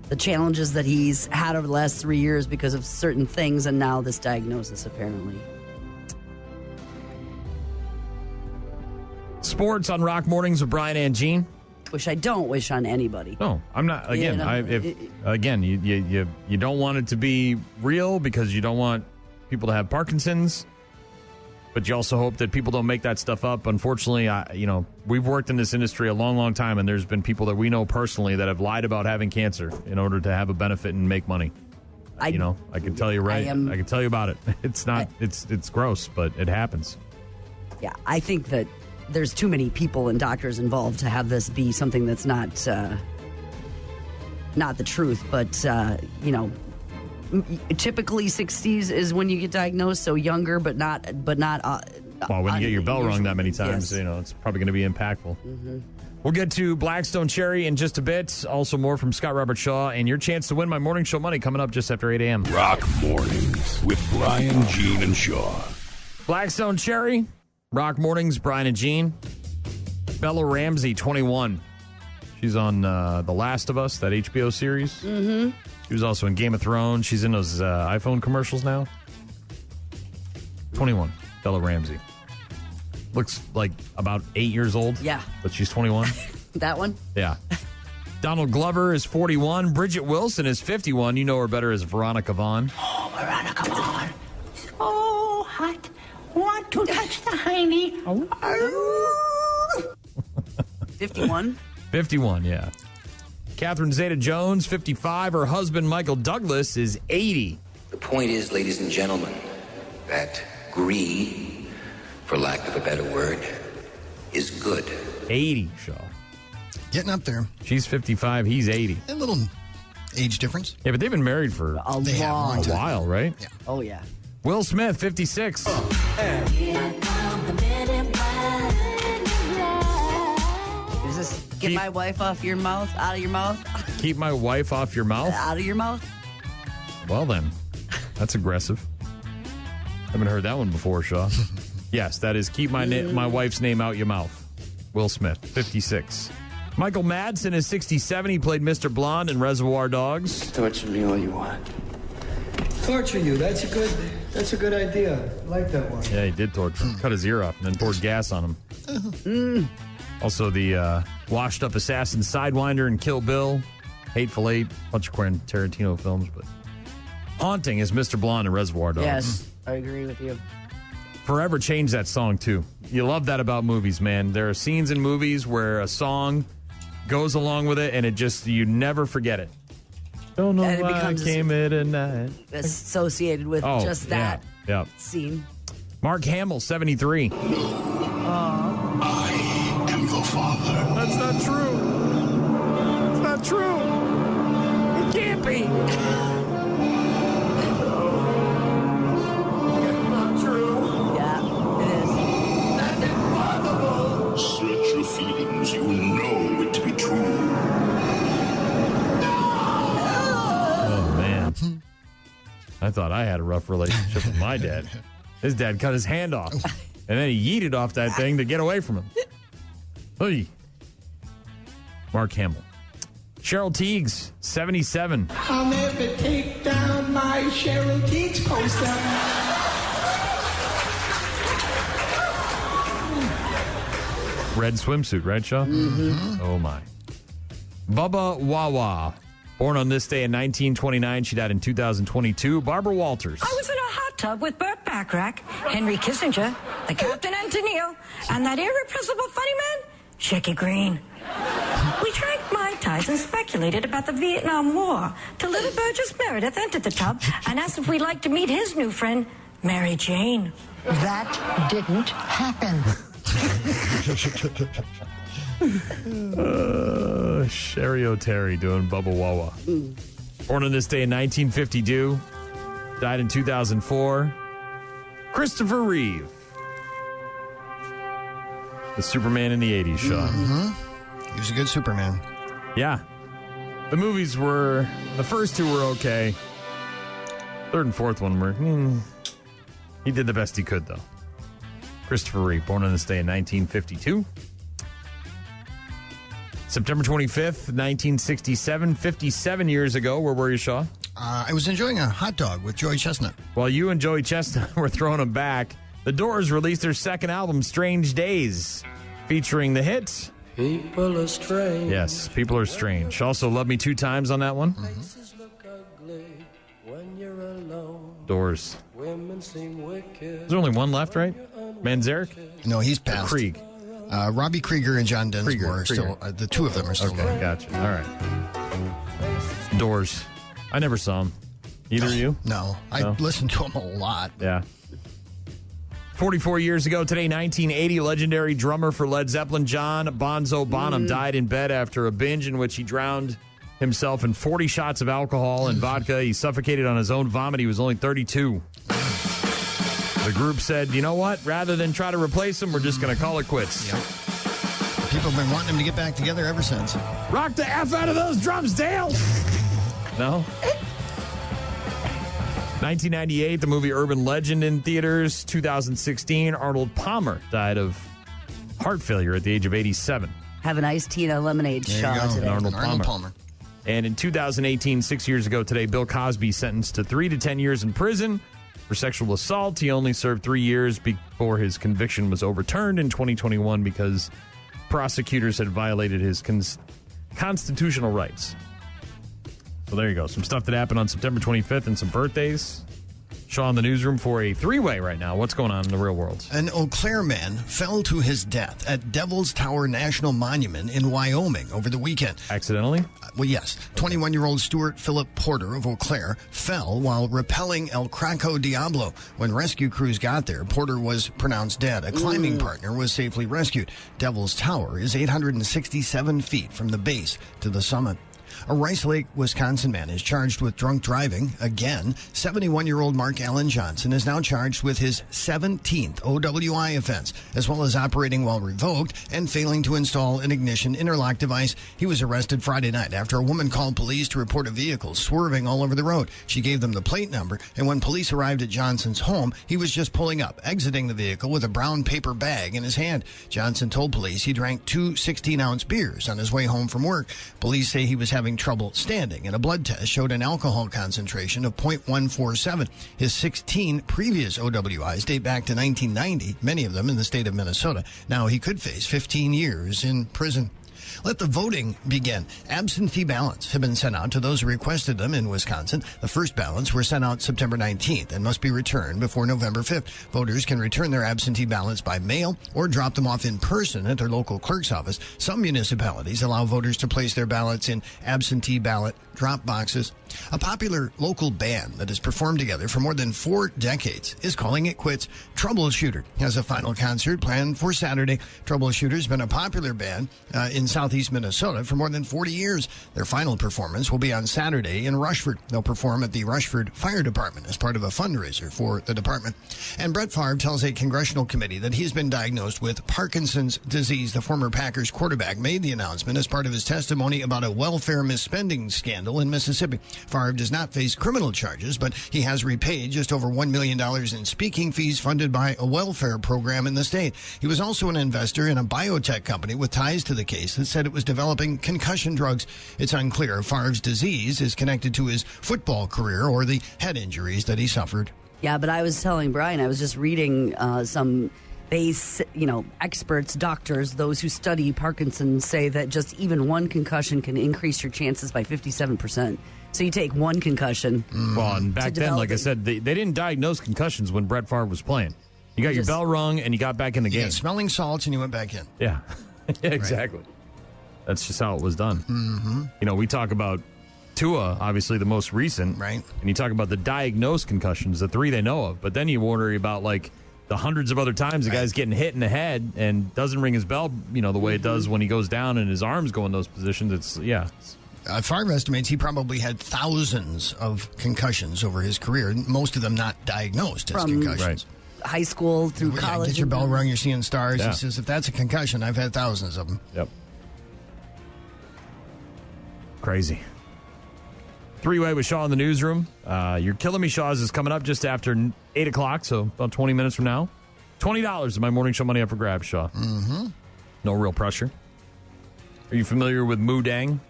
the challenges that he's had over the last 3 years because of certain things and now this diagnosis apparently. Sports on Rock Mornings with Brian and Gene. Which I don't wish on anybody. No, I'm not. Again, you don't want it to be real because you don't want people to have Parkinson's. But you also hope that people don't make that stuff up. Unfortunately, we've worked in this industry a long, long time, and there's been people that we know personally that have lied about having cancer in order to have a benefit and make money. I can tell you I can tell you about it. It's not. It's gross, but it happens. Yeah, I think that there's too many people and doctors involved to have this be something that's not the truth. But typically 60s is when you get diagnosed, so younger, but not. Well, when you get your bell rung that many times, it's probably going to be impactful. Mm-hmm. We'll get to Blackstone Cherry in just a bit. Also, more from Scott Robert Shaw, and your chance to win my morning show money coming up just after 8 a.m. Rock Mornings with Brian, Gene, and Shaw. Blackstone Cherry, Rock Mornings, Brian and Gene. Bella Ramsey, 21. She's on The Last of Us, that HBO series. Mm-hmm. She was also in Game of Thrones. She's in those iPhone commercials now. 21, Bella Ramsey. Looks like about 8 years old. Yeah. But she's 21. That one? Yeah. Donald Glover is 41. Bridget Wilson is 51. You know her better as Veronica Vaughn. Oh, Veronica Vaughn. So hot. Want to touch the hiney. 51? 51, yeah. Catherine Zeta-Jones, 55. Her husband, Michael Douglas, is 80. The point is, ladies and gentlemen, that greed for lack of a better word, is good. 80, Shaw. Getting up there. She's 55. He's 80. A little age difference. Yeah, but they've been married for A long time. while, right? Yeah. Oh, yeah. Will Smith, 56. Is this get my wife off your mouth, out of your mouth? Keep my wife off your mouth? Out of your mouth? Well, then. That's aggressive. Haven't heard that one before, Shaw. Yes, that is keep my wife's name out your mouth. Will Smith, 56. Michael Madsen is 67. He played Mr. Blonde in Reservoir Dogs. Torture me all you want. Torture you. That's a good idea. I like that one. Yeah, he did torture him. Cut his ear off and then poured gas on him. Also, the washed-up assassin Sidewinder in Kill Bill. Hateful Eight. Bunch of Quentin Tarantino films, but haunting is Mr. Blonde in Reservoir Dogs. Yes, I agree with you. Forever changed that song, too. You love that about movies, man. There are scenes in movies where a song goes along with it, and you never forget it. Don't know And it why I becomes came here tonight. Associated with just that scene. Mark Hamill, 73. I am your father. That's not true. It's not true. It can't be. Search your feelings. You will know it to be true. Oh, man. I thought I had a rough relationship with my dad. His dad cut his hand off, and then he yeeted off that thing to get away from him. Hey. Mark Hamill. Cheryl Teagues, 77. I'll never take down my Cheryl Teagues poster. Red swimsuit, right, Shaw? Mm-hmm. Oh, my. Bubba Wawa. Born on this day in 1929. She died in 2022. Barbara Walters. I was in a hot tub with Burt Bacharach, Henry Kissinger, the Captain and Tennille, and that irrepressible funny man, Shecky Green. We drank Mai Tais and speculated about the Vietnam War till little Burgess Meredith entered the tub and asked if we'd like to meet his new friend, Mary Jane. That didn't happen. Sherry O'Terry doing Bubba Wawa. Born on this day in 1952. Died in 2004. Christopher Reeve. The Superman in the 80s, Sean. Mm-hmm. He was a good Superman. Yeah. The movies were, the first two were okay. Third and fourth one were, he did the best he could, though. Christopher Reeve, born on this day in 1952. September 25th, 1967, 57 years ago. Where were you, Shaw? I was enjoying a hot dog with Joey Chestnut. While you and Joey Chestnut were throwing them back, the Doors released their second album, Strange Days, featuring the hit People Are Strange. Yes, People Are Strange. Also, Love Me Two Times on that one. Doors. Is there only one left, right? Manzarek? No, he's passed. Krieg. Robbie Krieger and John Densmore are still, the two of them are still there. Gotcha. All right. Doors. I never saw them. Either of you? No. I listened to them a lot. Yeah. 44 years ago today, 1980, legendary drummer for Led Zeppelin, John Bonzo Bonham, died in bed after a binge in which he drowned himself in 40 shots of alcohol and vodka. He suffocated on his own vomit. He was only 32. The group said, you know what? Rather than try to replace him, we're just going to call it quits. Yep. People have been wanting him to get back together ever since. Rock the F out of those drums, Dale! No? 1998, the movie Urban Legend in theaters. 2016, Arnold Palmer died of heart failure at the age of 87. Have an iced tea and a lemonade shot today. Arnold Palmer. And in 2018, 6 years ago today, Bill Cosby sentenced to 3 to 10 years in prison for sexual assault. He only served 3 years before his conviction was overturned in 2021 because prosecutors had violated his constitutional rights. So there you go. Some stuff that happened on September 25th and some birthdays. Shaw in the newsroom for a three-way right now. What's going on in the real world? An Eau Claire man fell to his death at Devil's Tower National Monument in Wyoming over the weekend. Accidentally? Well, yes. 21-year-old Stuart Philip Porter of Eau Claire fell while rappelling El Craco Diablo. When rescue crews got there, Porter was pronounced dead. A climbing partner was safely rescued. Devil's Tower is 867 feet from the base to the summit. A Rice Lake, Wisconsin man is charged with drunk driving. Again, 71-year-old Mark Allen Johnson is now charged with his 17th OWI offense, as well as operating while revoked and failing to install an ignition interlock device. He was arrested Friday night after a woman called police to report a vehicle swerving all over the road. She gave them the plate number, and when police arrived at Johnson's home, he was just pulling up, exiting the vehicle with a brown paper bag in his hand. Johnson told police he drank 2 16-ounce beers on his way home from work. Police say he was having trouble standing, and a blood test showed an alcohol concentration of 0.147. His 16 previous OWIs date back to 1990, many of them in the state of Minnesota. Now he could face 15 years in prison. Let the voting begin. Absentee ballots have been sent out to those who requested them in Wisconsin. The first ballots were sent out September 19th and must be returned before November 5th. Voters can return their absentee ballots by mail or drop them off in person at their local clerk's office. Some municipalities allow voters to place their ballots in absentee ballot drop boxes. A popular local band that has performed together for more than 4 decades is calling it quits. Troubleshooter has a final concert planned for Saturday. Troubleshooter's been a popular band in southeast Minnesota for more than 40 years. Their final performance will be on Saturday in Rushford. They'll perform at the Rushford Fire Department as part of a fundraiser for the department. And Brett Favre tells a congressional committee that he's been diagnosed with Parkinson's disease. The former Packers quarterback made the announcement as part of his testimony about a welfare misspending scandal in Mississippi. Favre does not face criminal charges, but he has repaid just over $1 million in speaking fees funded by a welfare program in the state. He was also an investor in a biotech company with ties to the case that said it was developing concussion drugs. It's unclear if Favre's disease is connected to his football career or the head injuries that he suffered. Yeah, but I was telling Brian, I was just reading experts, doctors, those who study Parkinson's say that just even one concussion can increase your chances by 57%. So you take one concussion. Well, and back then, like I said, they didn't diagnose concussions when Brett Favre was playing. You got your bell rung and you got back in the game. Yeah, smelling salts and you went back in. Yeah, yeah, exactly. Right. That's just how it was done. Mm-hmm. You know, we talk about Tua, obviously the most recent. Right. And you talk about the diagnosed concussions, the 3 they know of. But then you worry about, like, the hundreds of other times the guy's getting hit in the head and doesn't ring his bell, you know, the way it does when he goes down and his arms go in those positions. It's, yeah. Favre estimates he probably had thousands of concussions over his career, most of them not diagnosed as concussions. Right. High school through college. Get your bell rung, you're seeing stars. Yeah. He says, if that's a concussion, I've had thousands of them. Yep. Crazy. 3-way with Shaw in the newsroom. Your Killing Me Shaws is coming up just after 8 o'clock, so about 20 minutes from now. $20 of my morning show money up for grabs, Shaw. Mm-hmm. No real pressure. Are you familiar with Moo Dang?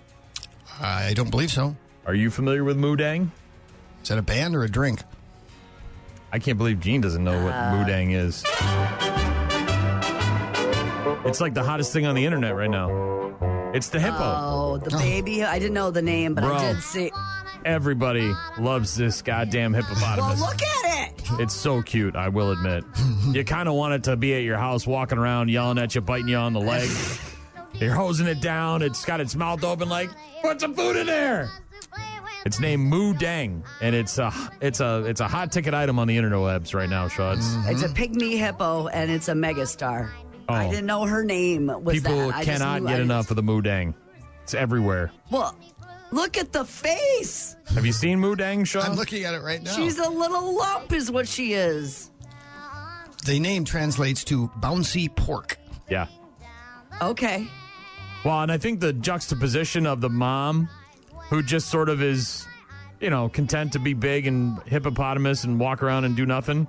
I don't believe so. Are you familiar with Moo Dang? Is that a band or a drink? I can't believe Gene doesn't know what Moo Dang is. It's like the hottest thing on the internet right now. It's the hippo. Oh, the baby. I didn't know the name, but I did see. Everybody loves this goddamn hippopotamus. Well, look at it. It's so cute, I will admit. You kind of want it to be at your house, walking around, yelling at you, biting you on the leg. You're hosing it down. It's got its mouth open like, put some food in there. It's named Moo Dang, and it's a hot ticket item on the interwebs right now, Shaw. It's a pygmy hippo, and it's a megastar. Oh. I didn't know her name was People that. cannot get enough of the Moo Dang. It's everywhere. Well, look at the face. Have you seen Moo Dang, Shaw? I'm looking at it right now. She's a little lump is what she is. The name translates to bouncy pork. Yeah. Okay. Well, and I think the juxtaposition of the mom, who just sort of is, content to be big and hippopotamus and walk around and do nothing,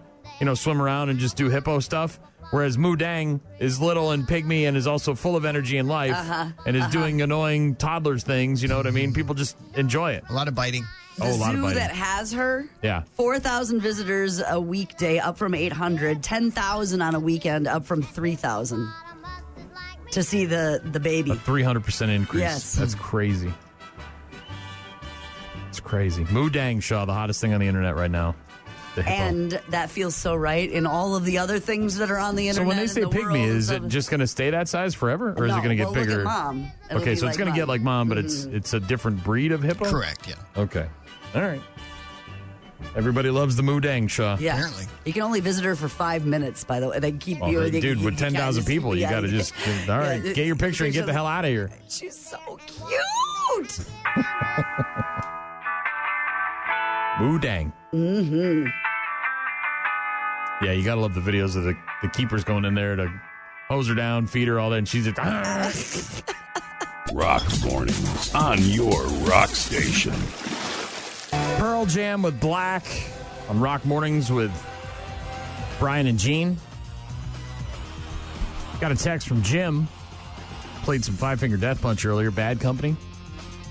swim around and just do hippo stuff. Whereas Moo Dang is little and pygmy and is also full of energy and life and is doing annoying toddlers things. You know what I mean? People just enjoy it. A lot of biting. The zoo that has her, 4,000 visitors a weekday, up from 800, 10,000 on a weekend, up from 3,000 to see the baby. A 300% increase. Yes. That's crazy. It's crazy. Moo Dang, Shaw, the hottest thing on the internet right now. the hippo. And that feels so right in all of the other things that are on the internet. So when they say pygmy, is it just going to stay that size forever? Or is it going to get bigger? Look at Mom. Okay, so it's going to get like Mom, but it's a different breed of hippo? Correct, yeah. Okay. All right. Everybody loves the Mudang, Shaw. Yeah. Apparently. You can only visit her for 5 minutes, by the way. They keep you. Dude, with 10,000 people, you got to just, all right, get your picture and get the hell out of here. She's so cute. Mudang. Mm-hmm. Yeah, you got to love the videos of the keepers going in there to hose her down, feed her, all that, and she's just... Rock Mornings on your rock station. Pearl Jam with Black on Rock Mornings with Brian and Gene. Got a text from Jim. Played some Five Finger Death Punch earlier, Bad Company.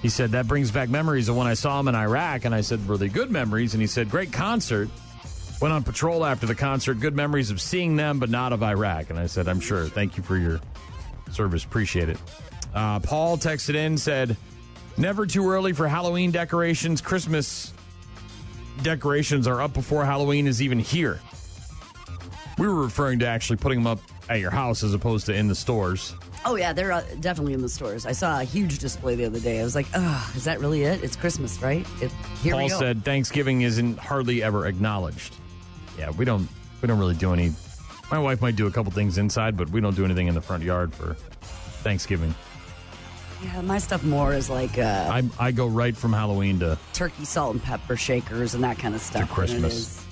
He said, that brings back memories of when I saw him in Iraq. And I said, were they good memories? And he said, great concert. Went on patrol after the concert. Good memories of seeing them, but not of Iraq. And I said, I'm sure. Thank you for your service. Appreciate it. Paul texted in, said, never too early for Halloween decorations. Christmas decorations are up before Halloween is even here. We were referring to actually putting them up at your house as opposed to in the stores. Oh, yeah, they're definitely in the stores. I saw a huge display the other day. I was like, oh, is that really it? It's Christmas, right? Here we go. Paul said Thanksgiving isn't hardly ever acknowledged. Yeah, we don't really do any. My wife might do a couple things inside, but we don't do anything in the front yard for Thanksgiving. Yeah, my stuff more is like... I go right from Halloween to... turkey, salt, and pepper shakers and that kind of stuff. To Christmas.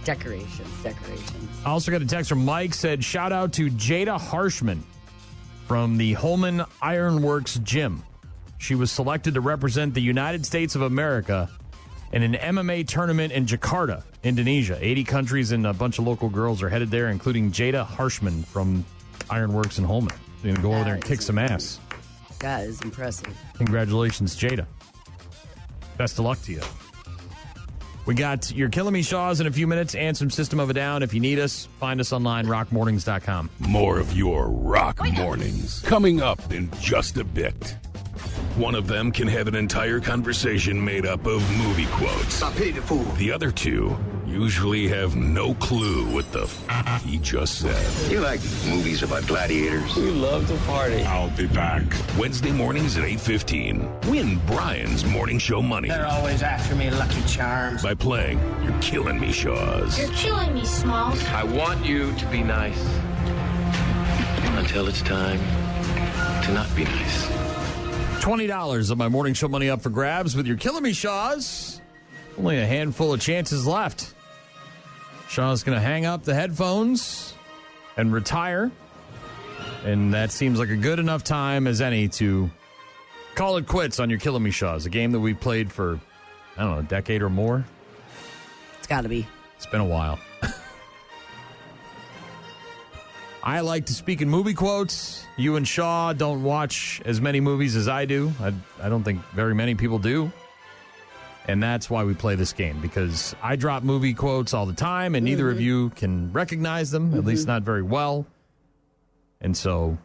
Decorations. I also got a text from Mike, said, shout out to Jada Harshman from the Holman Ironworks Gym. She was selected to represent the United States of America in an MMA tournament in Jakarta, Indonesia. 80 countries and a bunch of local girls are headed there, including Jada Harshman from Ironworks in Holman. They're going to go over there and kick some ass. That is impressive. Congratulations, Jada. Best of luck to you. We got your Killing Me Shaws in a few minutes and some System of a Down. If you need us, find us online, rockmornings.com. More of your Rock Mornings coming up in just a bit. One of them can have an entire conversation made up of movie quotes. I pity the fool. The other two usually have no clue what the he just said. You like movies about gladiators? We love to party. I'll be back. Wednesday mornings at 8:15. Win Brian's Morning Show money. They're always after me, Lucky Charms. By playing You're Killing Me, Shaws. You're killing me, Smalls. I want you to be nice until it's time to not be nice. $20 of my morning show money up for grabs with your Killing Me Shaws. Only a handful of chances left. Shaw's going to hang up the headphones and retire. And that seems like a good enough time as any to call it quits on your Killing Me Shaws, a game that we've played for, I don't know, a decade or more. It's got to be. It's been a while. I like to speak in movie quotes. You and Shaw don't watch as many movies as I do. I don't think very many people do. And that's why we play this game, because I drop movie quotes all the time, and neither of you can recognize them, at least not very well. And so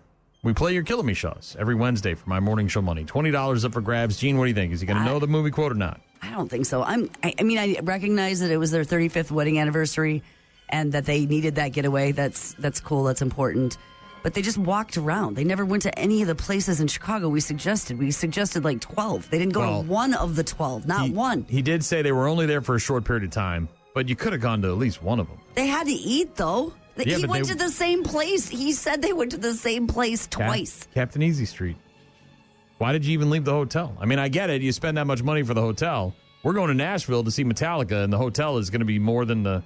we play your Killing Me Shaws every Wednesday for my morning show money. $20 up for grabs. Gene, what do you think? Is he going to know the movie quote or not? I don't think so. I mean, I recognize that it was their 35th wedding anniversary and that they needed that getaway. That's cool. That's important. But they just walked around. They never went to any of the places in Chicago we suggested. We suggested like 12. They didn't go to one of the 12, not one. He did say they were only there for a short period of time, but you could have gone to at least one of them. They had to eat, though. Yeah, he went to the same place. He said they went to the same place twice. Captain Easy Street. Why did you even leave the hotel? I mean, I get it. You spend that much money for the hotel. We're going to Nashville to see Metallica, and the hotel is going to be more than the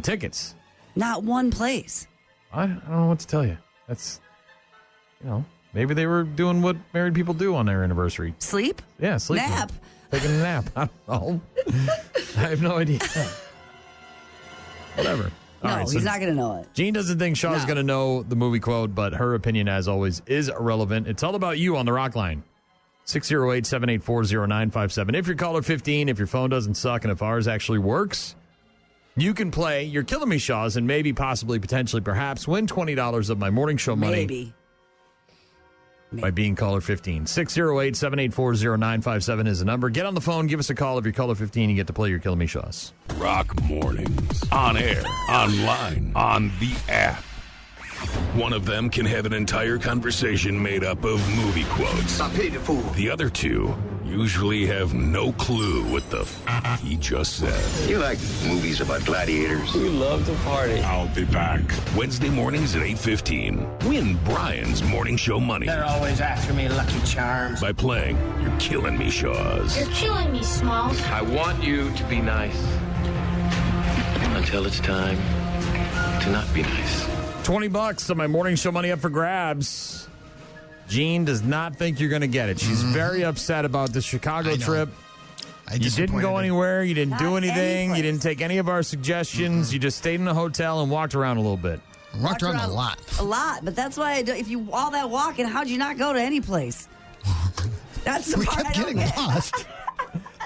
tickets. Not one place. I don't know what to tell you. That's, maybe they were doing what married people do on their anniversary. Sleep? Yeah, sleep. Nap. Taking a nap. I don't know. I have no idea. Whatever. No, he's not going to know it. Gene doesn't think Shaw's going to know the movie quote, but her opinion, as always, is irrelevant. It's all about you on the Rock Line. 608-784-0957. If you're caller 15, if your phone doesn't suck, and if ours actually works, you can play your Killing Me Shaws and maybe, possibly, potentially, perhaps win $20 of my morning show money. Maybe. by being caller 15. 608-784-0957 is the number. Get on the phone. Give us a call. If you're caller 15, you get to play your Killing Me Shaws. Rock Mornings. On air, online, on the app. One of them can have an entire conversation made up of movie quotes. I pity the fool. The other two usually have no clue what the he just said. You like movies about gladiators? You love to party. I'll be back. Wednesday mornings at 8:15. Win Brian's Morning Show money They're always after me, Lucky Charms. by playing You're Killing Me Shaws. You're killing me, Smalls. I want you to be nice until it's time to not be nice. $20 on my morning show money up for grabs. Jean does not think you're going to get it. She's very upset about the Chicago trip. You didn't go anywhere. You didn't do anything. You didn't take any of our suggestions. You just stayed in a hotel and walked around a little bit. Walked around a lot. A lot, but that's why if you all that walking, how'd you not go to any place? That's the We part kept I don't getting get. lost.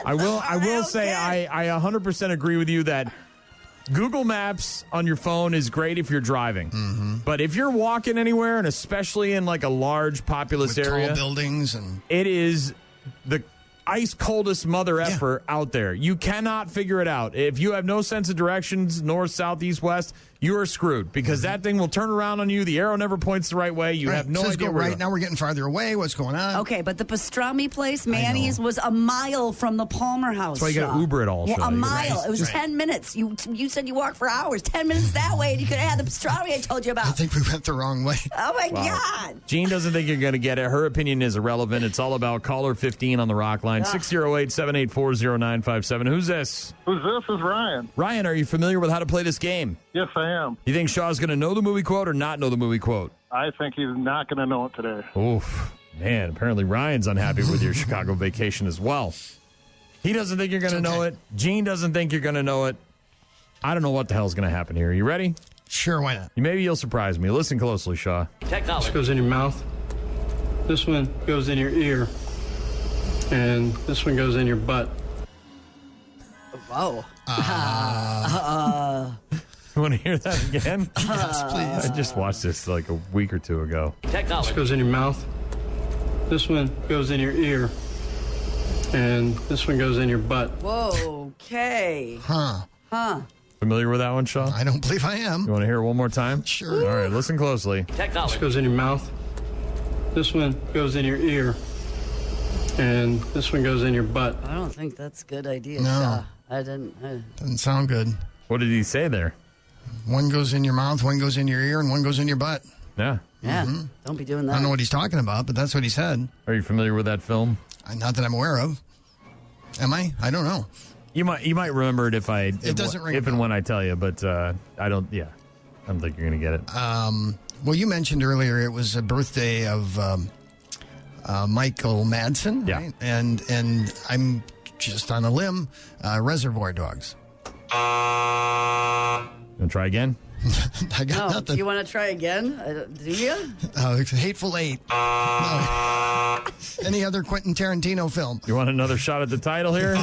I will say I 100% agree with you that Google Maps on your phone is great if you're driving. But if you're walking anywhere, and especially in like a large populous With area, tall buildings and it is the ice coldest mother effer out there. You cannot figure it out. If you have no sense of directions, north, south, east, west, you are screwed because that thing will turn around on you. The arrow never points the right way. You have no Says idea go where right now. We're getting farther away. What's going on? Okay, but the pastrami place, Manny's, was a mile from the Palmer house. That's why you got to Uber it all. Well, Shaw. a mile. Right. It was 10 minutes. You said you walked for hours. 10 minutes that way, and you could have had the pastrami I told you about. I think we went the wrong way. Oh, my Wow. God. Jean doesn't think you're going to get it. Her opinion is irrelevant. It's all about caller 15 on the rock line. 608-784-0957. Who's this? Who's this? Is Ryan. Ryan, are you familiar with how to play this game? Yes, I am. You think Shaw's going to know the movie quote or not know the movie quote? I think he's not going to know it today. Oof. Man, apparently Ryan's unhappy with your Chicago vacation as well. He doesn't think you're going to know it. Jean doesn't think you're going to know it. I don't know what the hell's going to happen here. You ready? Sure, why not? Maybe you'll surprise me. Listen closely, Shaw. This goes in your mouth. This one goes in your ear. And this one goes in your butt. Whoa. You want to hear that again? Yes, please. I just watched this like a week or two ago. This goes in your mouth. This one goes in your ear. And this one goes in your butt. Whoa, okay. Huh. Familiar with that one, Shaw? I don't believe I am. You want to hear it one more time? Sure. All right, listen closely. This goes in your mouth. This one goes in your ear. And this one goes in your butt. I don't think that's a good idea, No. Shaw. I didn't. Doesn't sound good. What did he say there? One goes in your mouth, one goes in your ear, and one goes in your butt. Yeah. Yeah, don't be doing that. I don't know what he's talking about, but that's what he said. Are you familiar with that film? Not that I'm aware of. Am I? I don't know. You might remember it if doesn't ring a if and bell. when I tell you, but I don't. Yeah, I don't think you're gonna get it. Well, you mentioned earlier it was a birthday of Michael Madsen, Yeah. right? And I'm just on a limb. Reservoir Dogs. You wanna try again? I got No, nothing. you want to try again? Do you? It's Hateful Eight. No. Any other Quentin Tarantino film? You want another shot at the title here?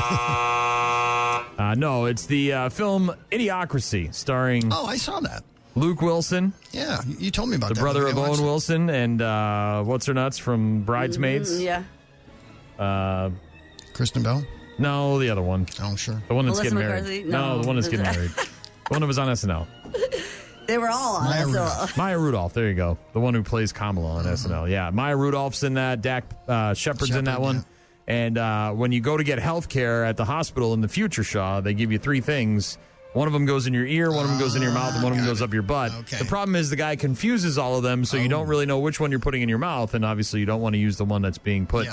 No, it's the film Idiocracy, starring Oh, I saw that. Luke Wilson, Yeah, you told me about the that. brother movie. of I watched Owen it. Wilson, and what's her nuts from Bridesmaids? Yeah. Kristen Bell? No, the other one. Oh, sure. The one that's Melissa getting McCarthy? married. No. the one that's getting married. The one that was on SNL. They were all on Maya SNL. Rudolph. Maya Rudolph, there you go. The one who plays Kamala on SNL. Yeah, Maya Rudolph's in that. Dak Shepard's in that Shepard, one. And when you go to get health care at the hospital in the future, Shaw, they give you three things. One of them goes in your ear, one of them goes in your mouth, and one of them goes up your butt. Okay. The problem is the guy confuses all of them, so you don't really know which one you're putting in your mouth, and obviously you don't want to use the one that's being put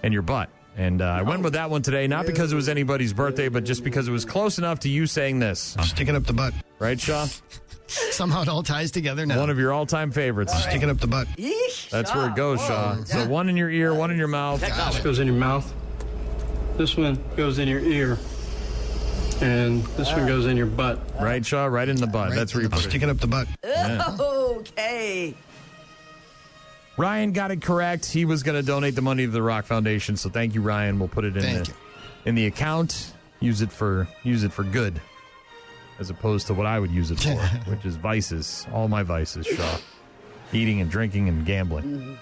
in your butt. And I went with that one today, not because it was anybody's birthday, but just because it was close enough to you saying this. Stick it up the butt. Right, Shaw? Somehow it all ties together now. One of your all-time favorites. Stick it up the butt. Yeesh, That's Shaw. where it goes, Shaw. Whoa. So one in your ear, one in your mouth. This goes in your mouth. This one goes in your ear. And this one goes in your butt. Right, Shaw? Right in the butt. Right That's where in you the put butt. it. Stick it up the butt. Yeah. Okay. Ryan got it correct. He was going to donate the money to the Rock Foundation, so thank you, Ryan. We'll put it in the account. Use it for good, as opposed to what I would use it for, which is vices. All my vices, Shaw. Eating and drinking and gambling.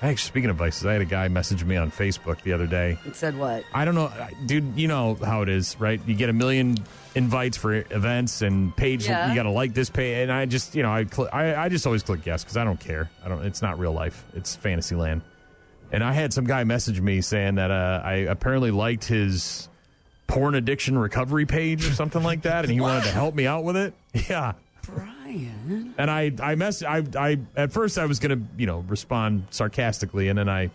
Actually, speaking of vices, I had a guy message me on Facebook the other day. It said what? I don't know. Dude, you know how it is, right? You get a million invites for events and page. Yeah. You got to like this page. And I just, I just always click yes because I don't care. It's not real life. It's fantasy land. And I had some guy message me saying that I apparently liked his porn addiction recovery page or something like that. And he wanted to help me out with it. Yeah. Brian. And I at first I was going to, respond sarcastically. And then I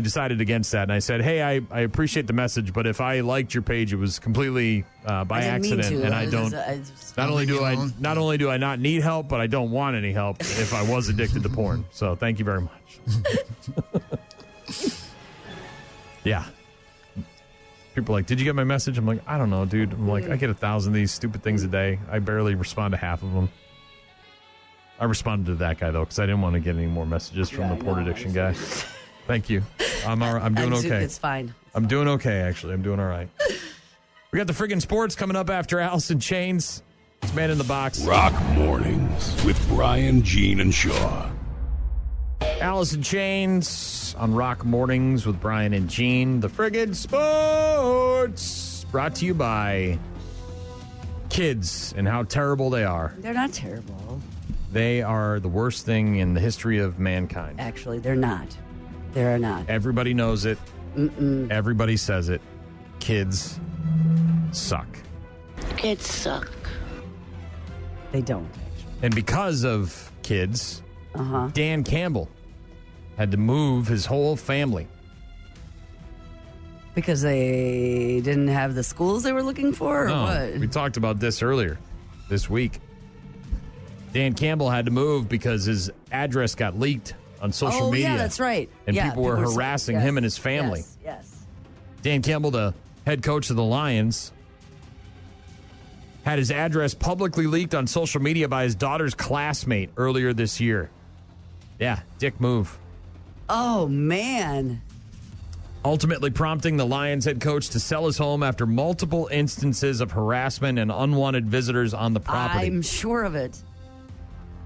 decided against that. And I said, hey, I appreciate the message, but if I liked your page, it was completely by accident. And I don't, not only do I not need help, but I don't want any help if I was addicted to porn. So thank you very much. Yeah. People are like, did you get my message? I'm like, I don't know, dude. I'm like, I get 1,000 of these stupid things a day. I barely respond to half of them. I responded to that guy, though, because I didn't want to get any more messages from the porn addiction guy. Thank you. I'm doing okay. It's fine. I'm doing okay, actually. I'm doing all right. We got the friggin' sports coming up after Alice in Chains. It's Man in the Box. Rock Mornings with Brian, Gene, and Shaw. Alice in Chains on Rock Mornings with Brian and Gene. The friggin' sports brought to you by kids and how terrible they are. They're not terrible. They are the worst thing in the history of mankind. Actually, they're not. They're not. Everybody knows it. Mm-mm. Everybody says it. Kids suck. Kids suck. They don't, actually. And because of kids, Dan Campbell had to move his whole family. Because they didn't have the schools they were looking for, or No, what? we talked about this earlier this week. Dan Campbell had to move because his address got leaked on social media. Oh, yeah, that's right. And Yeah, people were harassing him and his family. Yes. Dan Campbell, the head coach of the Lions, had his address publicly leaked on social media by his daughter's classmate earlier this year. Yeah, dick move. Oh, man. Ultimately prompting the Lions head coach to sell his home after multiple instances of harassment and unwanted visitors on the property. I'm sure of it.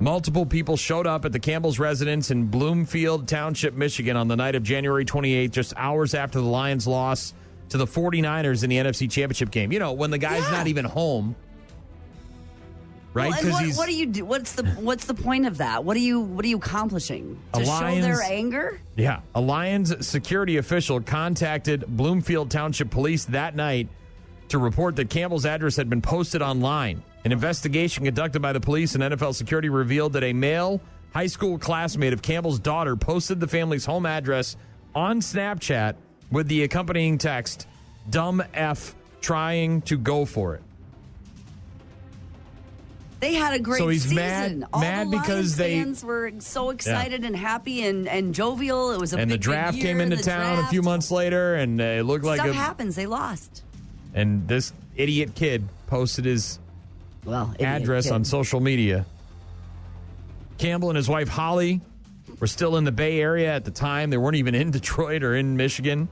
Multiple people showed up at the Campbell's residence in Bloomfield Township, Michigan on the night of January 28th, just hours after the Lions loss to the 49ers in the NFC Championship game. You know, when the guy's not even home. Right? Well, and what do you do? What's the point of that? What are you accomplishing? To show their anger? Yeah. A Lions security official contacted Bloomfield Township Police that night to report that Campbell's address had been posted online. An investigation conducted by the police and NFL security revealed that a male high school classmate of Campbell's daughter posted the family's home address on Snapchat with the accompanying text, "Dumb F trying to go for it." They had a great so he's season. mad All mad the because Lions fans were so excited and happy and jovial. It was a and big, the draft big year, came into town a few months later, and it looked like stuff happens. They lost. And this idiot kid posted his address on social media. Campbell and his wife Holly were still in the Bay Area at the time. They weren't even in Detroit or in Michigan.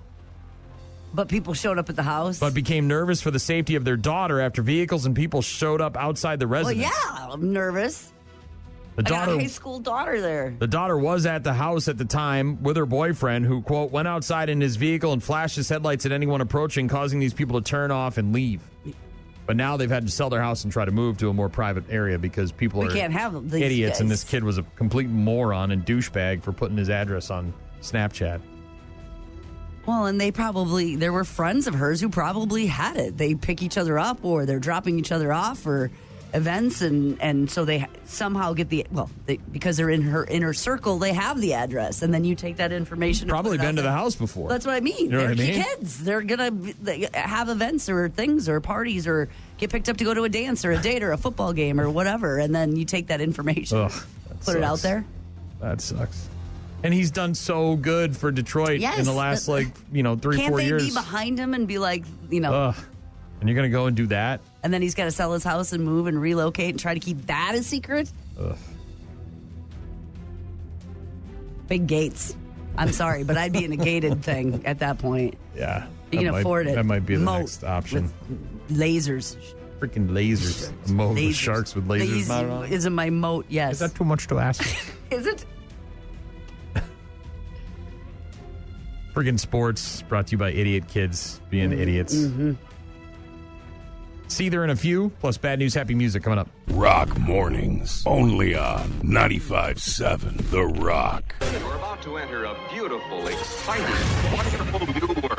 But people showed up at the house. But became nervous for the safety of their daughter after vehicles and people showed up outside the residence. Well, yeah, I'm nervous. I got a high school daughter there. The daughter was at the house at the time with her boyfriend who, quote, went outside in his vehicle and flashed his headlights at anyone approaching, causing these people to turn off and leave. But now they've had to sell their house and try to move to a more private area because people can't have these idiots, guys. and this kid was a complete moron and douchebag for putting his address on Snapchat. Well, and there were friends of hers who probably had it. They pick each other up or they're dropping each other off for events, and so they somehow get because they're in her inner circle, they have the address, and then you take that information. Probably been to the house before. That's what I mean. You know They're what I mean? kids. They're going to have events or things or parties or get picked up to go to a dance or a date or a football game or whatever, and then you take that information, put it out there. That sucks. And he's done so good for Detroit in the last 3-4 years. Can't they be behind him and be like, and you're going to go and do that? And then he's got to sell his house and move and relocate and try to keep that a secret? Ugh. Big gates. I'm sorry, but I'd be in a gated thing at that point. Yeah. You can afford it. That might be the Moat next option. with lasers. Freaking lasers. A moat with sharks with lasers mounted on it. Is in my moat, yes. Is that too much to ask? Is it? Friggin' Sports, brought to you by idiot kids being idiots. Mm-hmm. See there in a few, plus bad news, happy music coming up. Rock Mornings, only on 95.7 The Rock. You're about to enter a beautiful, exciting, wonderful new world.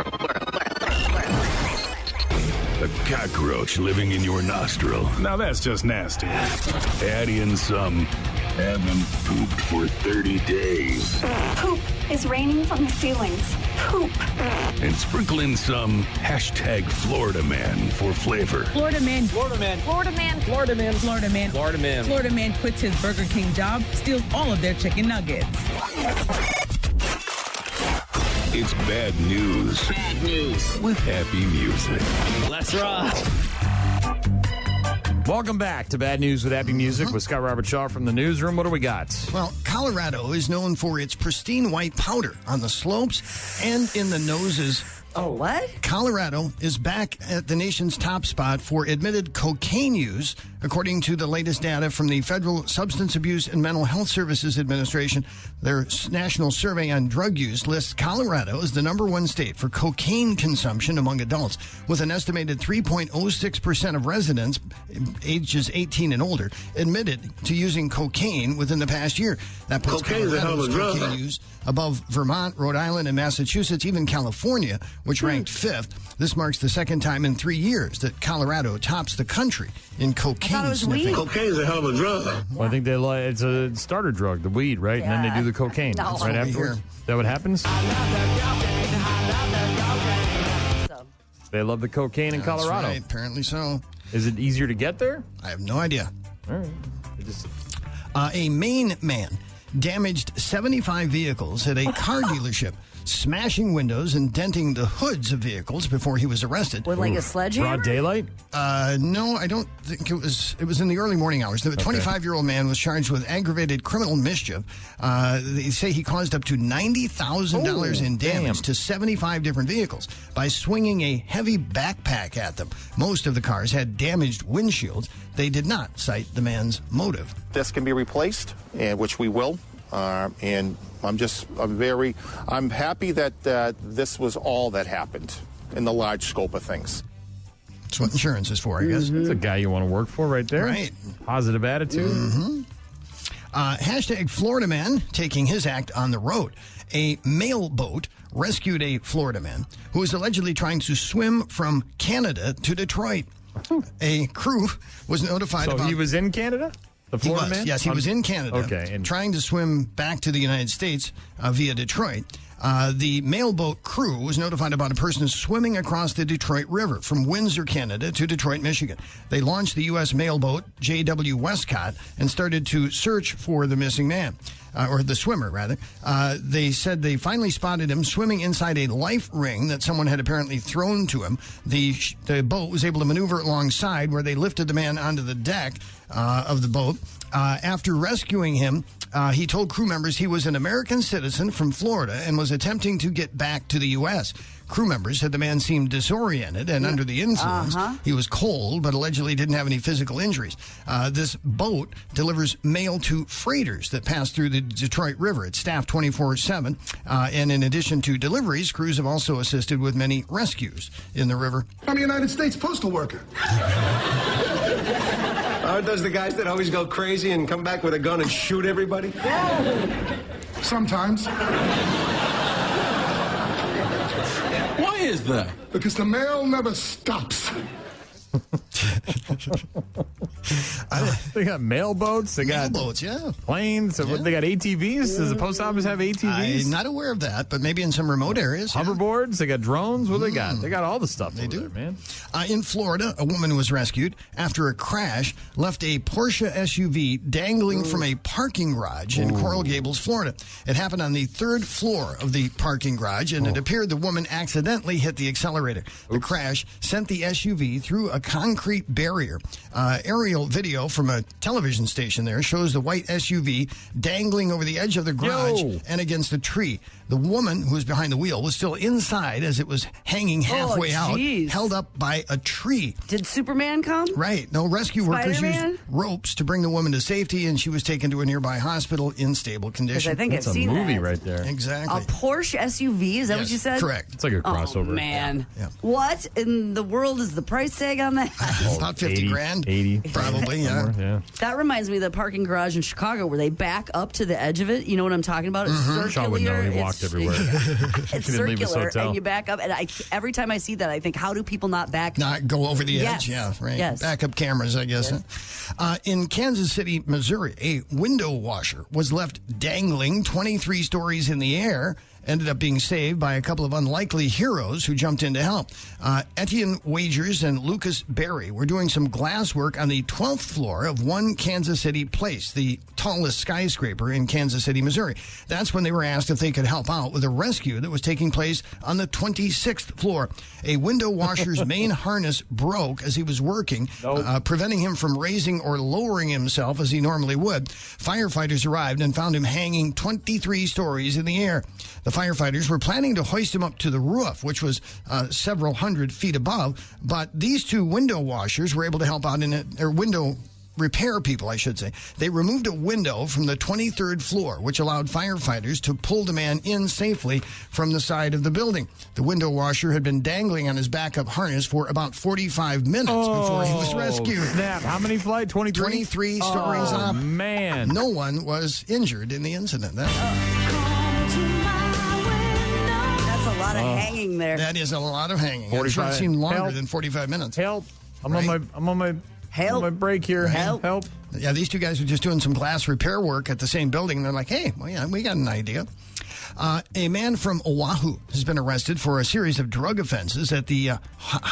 A cockroach living in your nostril. Now that's just nasty. Add in some haven't pooped for 30 days. Poop is raining from the ceilings. Poop. And sprinkle in some hashtag Florida Man for flavor. Florida man. Florida man. Florida man. Florida man. Florida man. Florida man. Florida man quits his Burger King job, steals all of their chicken nuggets. It's bad news. Bad news. With happy music. Let's rock. Welcome back to Bad News with Happy Music with Scott Robert Shaw from the newsroom. What do we got? Well, Colorado is known for its pristine white powder on the slopes and in the noses. Oh, what? Colorado is back at the nation's top spot for admitted cocaine use, according to the latest data from the Federal Substance Abuse and Mental Health Services Administration. Their national survey on drug use lists Colorado as the #1 state for cocaine consumption among adults, with an estimated 3.06% of residents ages 18 and older admitted to using cocaine within the past year. That puts Colorado's cocaine use above Vermont, Rhode Island, and Massachusetts, even California, which ranked 5th. This marks the second time in 3 years that Colorado tops the country in cocaine sniffing. Cocaine's a hell of a drug. Well, I think it's a starter drug, the weed, right? And then they do the cocaine No. right afterwards. Is that what happens? They love the cocaine in Colorado. That's right, apparently so. Is it easier to get there? I have no idea. All right. A Maine man damaged 75 vehicles at a car dealership, smashing windows and denting the hoods of vehicles before he was arrested. With like a sledgehammer? Broad daylight? No, I don't think it was. It was in the early morning hours. The 25-year-old man was charged with aggravated criminal mischief. They say he caused up to $90,000 in damage to 75 different vehicles by swinging a heavy backpack at them. Most of the cars had damaged windshields. They did not cite the man's motive. This can be replaced, which we will. And I'm happy that this was all that happened in the large scope of things. That's what insurance is for, I guess. That's a guy you want to work for right there. Right. Positive attitude. Mm-hmm. Hashtag Florida man taking his act on the road. A mail boat rescued a Florida man who was allegedly trying to swim from Canada to Detroit. A crew was notified So about... he was in Canada? The Florida man? Yes, he was in Canada. Okay. And trying to swim back to the United States via Detroit. The mailboat crew was notified about a person swimming across the Detroit River from Windsor, Canada to Detroit, Michigan. They launched the U.S. mailboat J.W. Westcott and started to search for the missing man. Or the swimmer, rather. They said they finally spotted him swimming inside a life ring that someone had apparently thrown to him. The boat was able to maneuver alongside, where they lifted the man onto the deck of the boat. After rescuing him, he told crew members he was an American citizen from Florida and was attempting to get back to the U.S. Crew members said the man seemed disoriented and under the influence. He was cold, but allegedly didn't have any physical injuries. This boat delivers mail to freighters that pass through the Detroit River. It's staffed 24/7. And in addition to deliveries, crews have also assisted with many rescues in the river. I'm a United States postal worker. Aren't those the guys that always go crazy and come back with a gun and shoot everybody? Sometimes. Why is that? Because the mail never stops. They got mailboats. They got mailboats, yeah. Planes. So they got ATVs. Does the post office have ATVs? I'm not aware of that, but maybe in some remote areas. Hoverboards. They got drones. What do they got? They got all the stuff. They do, man. In Florida, a woman was rescued after a crash left a Porsche SUV dangling from a parking garage in Coral Gables, Florida. It happened on the 3rd floor of the parking garage, and it appeared the woman accidentally hit the accelerator. The crash sent the SUV through a concrete barrier. Aerial video from a television station there shows the white SUV dangling over the edge of the garage and against a tree. The woman who was behind the wheel was still inside as it was hanging halfway out, held up by a tree. Did Superman come? Right. No, rescue workers Spider-Man? used ropes to bring the woman to safety, and she was taken to a nearby hospital in stable condition. I think That's I've seen a movie that. right there. Exactly. A Porsche SUV? Is that what you said? Correct. It's like a crossover. Oh, man. Yeah. What in the world is the price tag on that? About 50 grand. 80. Probably, yeah. That reminds me of the parking garage in Chicago where they back up to the edge of it. You know what I'm talking about? It's circular. Sean would know. He walked everywhere. It's He didn't leave his circular, hotel. and you back up. And every time I see that, I think, how do people not back? Not go over the Yes. edge, yeah, right. Yes. Backup cameras, I guess. In Kansas City, Missouri, a window washer was left dangling 23 stories in the air. Ended up being saved by a couple of unlikely heroes who jumped in to help. Etienne Wagers and Lucas Berry were doing some glass work on the 12th floor of One Kansas City Place, the tallest skyscraper in Kansas City, Missouri. That's when they were asked if they could help out with a rescue that was taking place on the 26th floor. A window washer's main harness broke as he was working, preventing him from raising or lowering himself as he normally would. Firefighters arrived and found him hanging 23 stories in the air. The firefighters were planning to hoist him up to the roof, which was several hundred feet above, but these two window washers were able to help out in it, or window repair people, I should say. They removed a window from the 23rd floor, which allowed firefighters to pull the man in safely from the side of the building. The window washer had been dangling on his backup harness for about 45 minutes before he was rescued. Snap. How many flights? 23? 23 stories up. Man. No one was injured in the incident. That's a lot of hanging there. That is a lot of hanging. I'm sure it seemed longer than 45 minutes. Help. I'm on my break here. Help. Yeah, these two guys were just doing some glass repair work at the same building. And they're like, hey, well, yeah, we got an idea. A man from Oahu has been arrested for a series of drug offenses at the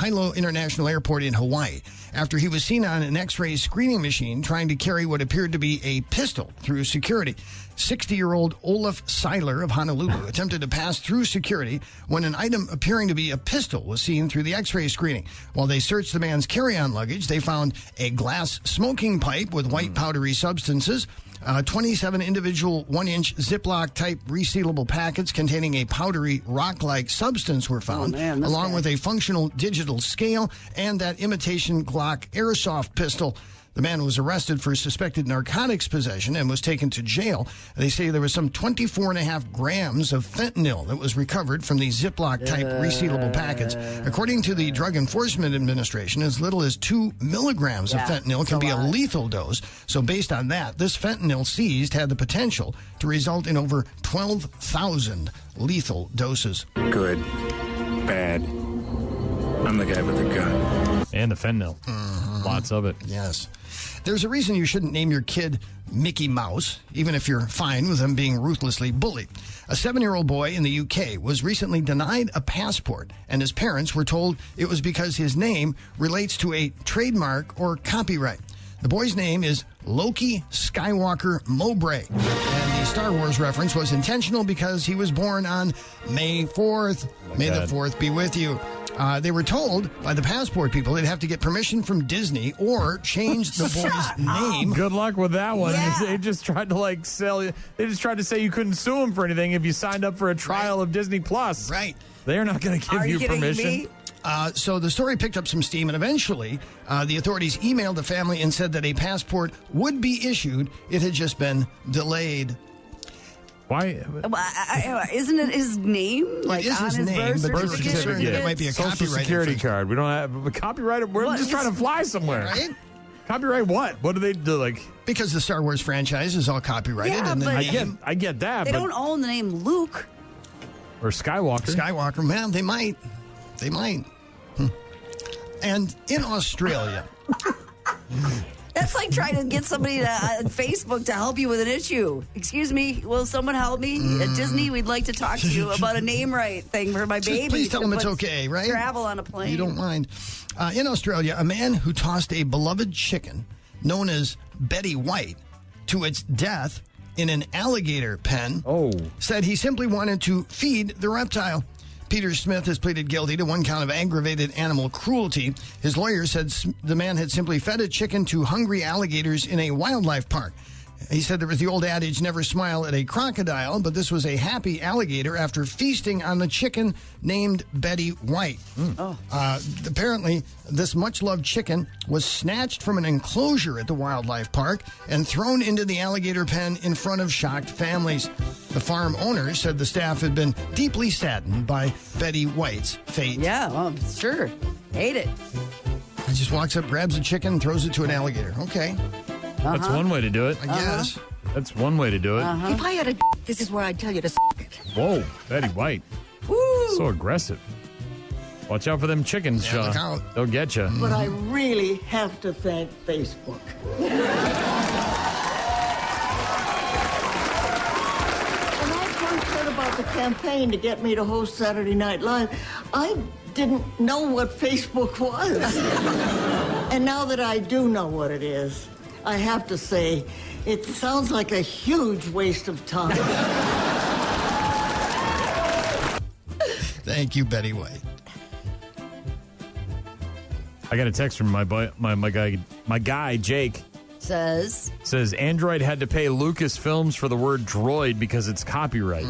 Hilo International Airport in Hawaii after he was seen on an X-ray screening machine trying to carry what appeared to be a pistol through security. 60-year-old Olaf Seiler of Honolulu attempted to pass through security when an item appearing to be a pistol was seen through the X-ray screening. While they searched the man's carry-on luggage, they found a glass smoking pipe with white powdery substances, 27 individual 1-inch Ziploc type resealable packets containing a powdery rock-like substance were found, along with a functional digital scale and that imitation Glock airsoft pistol. The man was arrested for suspected narcotics possession and was taken to jail. They say there was some 24.5 grams of fentanyl that was recovered from the Ziploc-type resealable packets. According to the Drug Enforcement Administration, as little as 2 milligrams of fentanyl can be a lethal dose. So based on that, this fentanyl seized had the potential to result in over 12,000 lethal doses. Good. Bad. I'm the guy with the gun. And the fentanyl. Lots of it. Yes. There's a reason you shouldn't name your kid Mickey Mouse, even if you're fine with him being ruthlessly bullied. A 7-year-old boy in the UK was recently denied a passport, and his parents were told it was because his name relates to a trademark or copyright. The boy's name is Loki Skywalker Mowbray, and the Star Wars reference was intentional because he was born on May 4th. May the 4th be with you. They were told by the passport people they'd have to get permission from Disney or change the boy's name. Good luck with that one. Yeah. They just tried to sell you. They just tried to say you couldn't sue him for anything if you signed up for a trial of Disney Plus. Right. They're not going to give you permission. Me? So the story picked up some steam, and eventually the authorities emailed the family and said that a passport would be issued. It had just been delayed. Why? Isn't it his name? Like on his his name, but birth certificate? It might be a Social copyright security infringement. card. We don't have a copyright. We're just trying to fly somewhere. Right? Copyright what? What do they do? Like because the Star Wars franchise is all copyrighted. Yeah, and but I get that. They but, don't own the name Luke or Skywalker. Skywalker, man, they might. And in Australia. That's like trying to get somebody on Facebook to help you with an issue. Excuse me, will someone help me? At Disney, we'd like to talk to you about a name right thing for my baby. Please tell them it's okay, right? Travel on a plane. You don't mind. In Australia, a man who tossed a beloved chicken known as Betty White to its death in an alligator pen said he simply wanted to feed the reptile. Peter Smith has pleaded guilty to 1 count of aggravated animal cruelty. His lawyer said the man had simply fed a chicken to hungry alligators in a wildlife park. He said there was the old adage, never smile at a crocodile, but this was a happy alligator after feasting on the chicken named Betty White. Apparently, this much-loved chicken was snatched from an enclosure at the wildlife park and thrown into the alligator pen in front of shocked families. The farm owner said the staff had been deeply saddened by Betty White's fate. Yeah, well, sure. Hate it. He just walks up, grabs a chicken, and throws it to an alligator. Okay. That's one way to do it. I guess. That's one way to do it. If I had a this is where I'd tell you to it. Whoa, Betty White. Woo. So aggressive. Watch out for them chickens, Yeah, look Shaw. out. They'll get you. But I really have to thank Facebook. When I first heard about the campaign to get me to host Saturday Night Live, I didn't know what Facebook was. And now that I do know what it is, I have to say, it sounds like a huge waste of time. Thank you, Betty White. I got a text from my guy Jake. Says Android had to pay Lucasfilms for the word droid because it's copyright.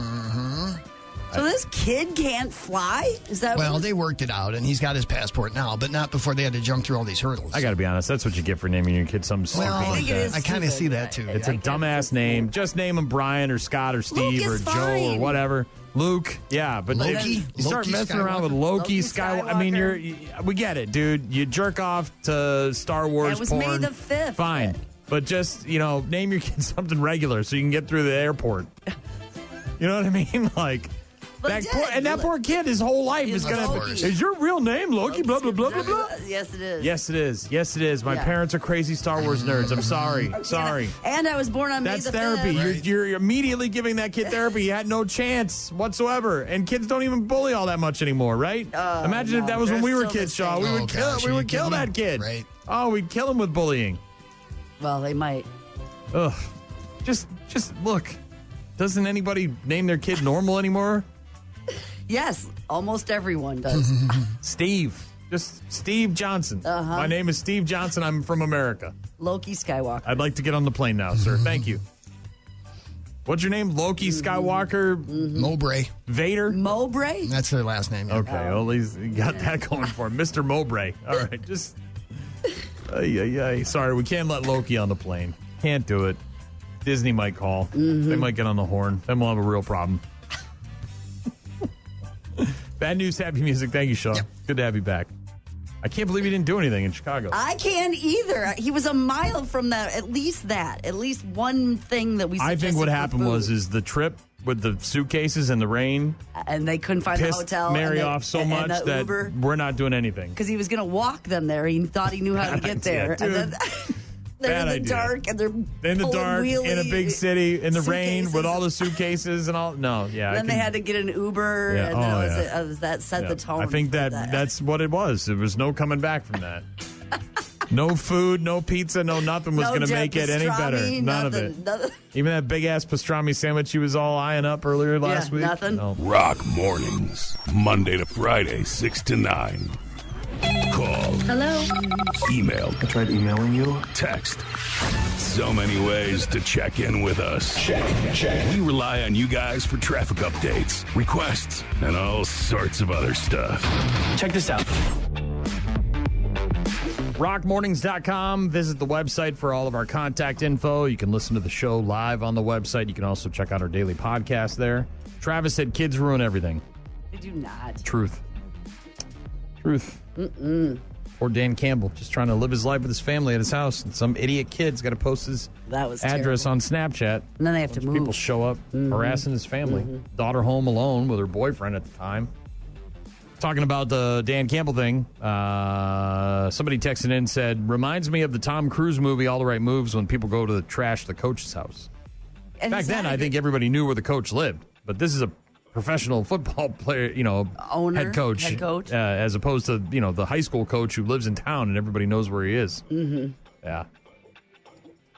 So this kid can't fly? Is that Well, what they worked it out, and he's got his passport now, but not before they had to jump through all these hurdles. I got to be honest. That's what you get for naming your kid something stupid Well, like that. I kind of see that, too. It's a dumbass name. Just name him Brian or Scott or Steve Luke or is Joe fine. or whatever. Luke, yeah, but Loki? if you start Loki messing around with Skywalker? Loki Skywalker. I mean, we get it, dude. You jerk off to Star Wars It was porn. May the 5th. Fine, but just name your kid something regular so you can get through the airport. You know what I mean? Like. That poor kid, his whole life is going to... Is your real name Loki? Blah, blah, blah, blah, blah. Yes, it is. Yes, it is. Yes, it is. My parents are crazy Star Wars nerds. I'm sorry. Sorry. And I was born on May That's the therapy. 5th. You're immediately giving that kid therapy. You had no chance whatsoever. And kids don't even bully all that much anymore, right? Imagine if that was when we were kids, Shaw. We would kill that kid. Right. Oh, we'd kill him with bullying. Well, they might. Ugh. Just look. Doesn't anybody name their kid normal anymore? Yes, almost everyone does. Steve. Just Steve Johnson. My name is Steve Johnson. I'm from America. Loki Skywalker. I'd like to get on the plane now, sir. Thank you. What's your name? Loki Skywalker? Mowbray. Vader? Mowbray? That's their last name. Yeah. Okay, well, he's got that going for him. Mr. Mowbray. All right, just... Sorry, we can't let Loki on the plane. Can't do it. Disney might call. They might get on the horn. Then we'll have a real problem. Bad news, happy music. Thank you, Shaw. Yep. Good to have you back. I can't believe he didn't do anything in Chicago. I can't either. He was a mile from that. At least one thing that we. I think what happened was the trip with the suitcases and the rain, and they couldn't find the pissed hotel. Mary off so much that Uber, we're not doing anything because he was going to walk them there. He thought he knew how to get there. Dude. And then, they're in the dark, and they're in the dark in a big city in the rain with all the suitcases and all. No, yeah. Then they had to get an Uber, Yeah. and that set the tone. I think that's what it was. There was no coming back from that. No food, no pizza, no nothing was going to make it any better. None of it. Nothing. Even that big ass pastrami sandwich he was all eyeing up earlier last week. Nothing. No. Rock mornings, Monday to Friday, 6 to 9. Call. Hello? Email. I tried emailing you. Text. So many ways to check in with us. Check. We rely on you guys for traffic updates, requests, and all sorts of other stuff. Check this out. Rockmornings.com. Visit the website for all of our contact info. You can listen to the show live on the website. You can also check out our daily podcast there. Travis said kids ruin everything. They do not. Truth. Or Dan Campbell just trying to live his life with his family at his house. And some idiot kid's got to post his address on Snapchat. And then they have to move. People show up harassing his family. Daughter home alone with her boyfriend at the time. Talking about the Dan Campbell thing, somebody texted in and said, reminds me of the Tom Cruise movie, All the Right Moves, when people go to trash the coach's house. And back then, I think everybody knew where the coach lived. But this is a professional football player, owner, head coach. As opposed to, the high school coach who lives in town and everybody knows where he is. Mm-hmm. Yeah.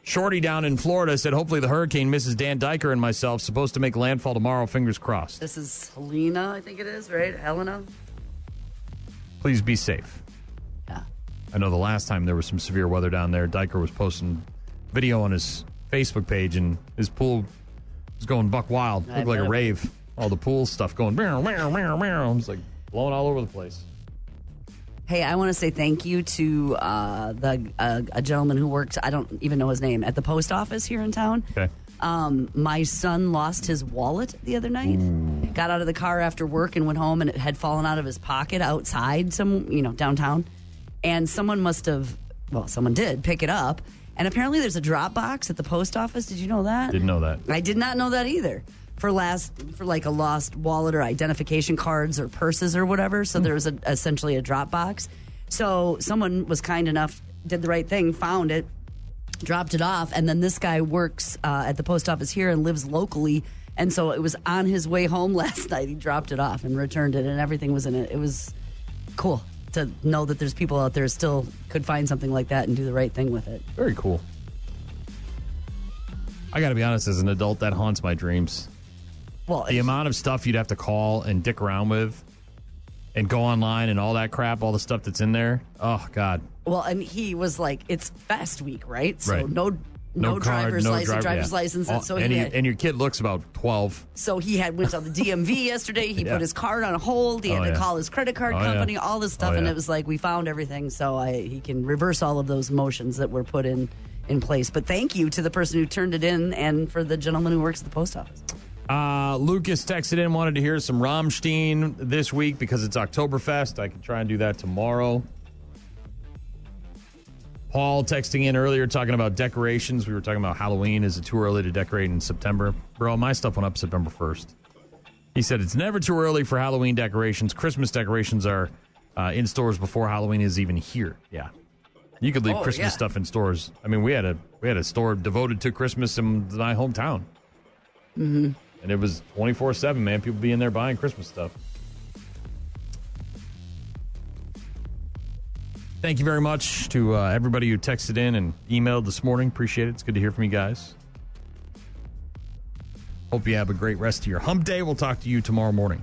Shorty down in Florida said, hopefully the hurricane misses Dan Diker and myself. Supposed to make landfall tomorrow. Fingers crossed. This is Helena, I think it is, right? Helena? Please be safe. Yeah. I know the last time there was some severe weather down there, Diker was posting video on his Facebook page, and his pool was going buck wild. Looked like a rave. All the pool stuff going, meow, meow, meow, meow. It was like blowing all over the place. Hey, I want to say thank you to a gentleman who works, I don't even know his name, at the post office here in town. Okay. My son lost his wallet the other night. Got out of the car after work and went home, and it had fallen out of his pocket outside downtown. And someone did pick it up. And apparently there's a drop box at the post office. Did you know that? Didn't know that. I did not know that either. For like a lost wallet or identification cards or purses or whatever. So there was essentially a drop box. So someone was kind enough, did the right thing, found it, dropped it off, and then this guy works at the post office here and lives locally. And so it was on his way home last night. He dropped it off and returned it, and everything was in it. It was cool to know that there's people out there still could find something like that and do the right thing with it. Very cool. I got to be honest, as an adult, that haunts my dreams. Well, the amount of stuff you'd have to call and dick around with and go online and all that crap, all the stuff that's in there. Oh, God. Well, and he was like, it's fest week, right? So right. no driver's license. And your kid looks about 12. So he went on the DMV yesterday. He put his card on hold. He had to call his credit card company, all this stuff. And it was like, we found everything. So he can reverse all of those motions that were put in place. But thank you to the person who turned it in and for the gentleman who works at the post office. Lucas texted in, wanted to hear some Rammstein this week because it's Oktoberfest. I can try and do that tomorrow. Paul texting in earlier talking about decorations. We were talking about Halloween. Is it too early to decorate in September? Bro, my stuff went up September 1st. He said it's never too early for Halloween decorations. Christmas decorations are in stores before Halloween is even here. Yeah. You could leave Christmas stuff in stores. I mean, we had a store devoted to Christmas in my hometown. Mm-hmm. And it was 24/7, man. People be in there buying Christmas stuff. Thank you very much to everybody who texted in and emailed this morning. Appreciate it. It's good to hear from you guys. Hope you have a great rest of your hump day. We'll talk to you tomorrow morning.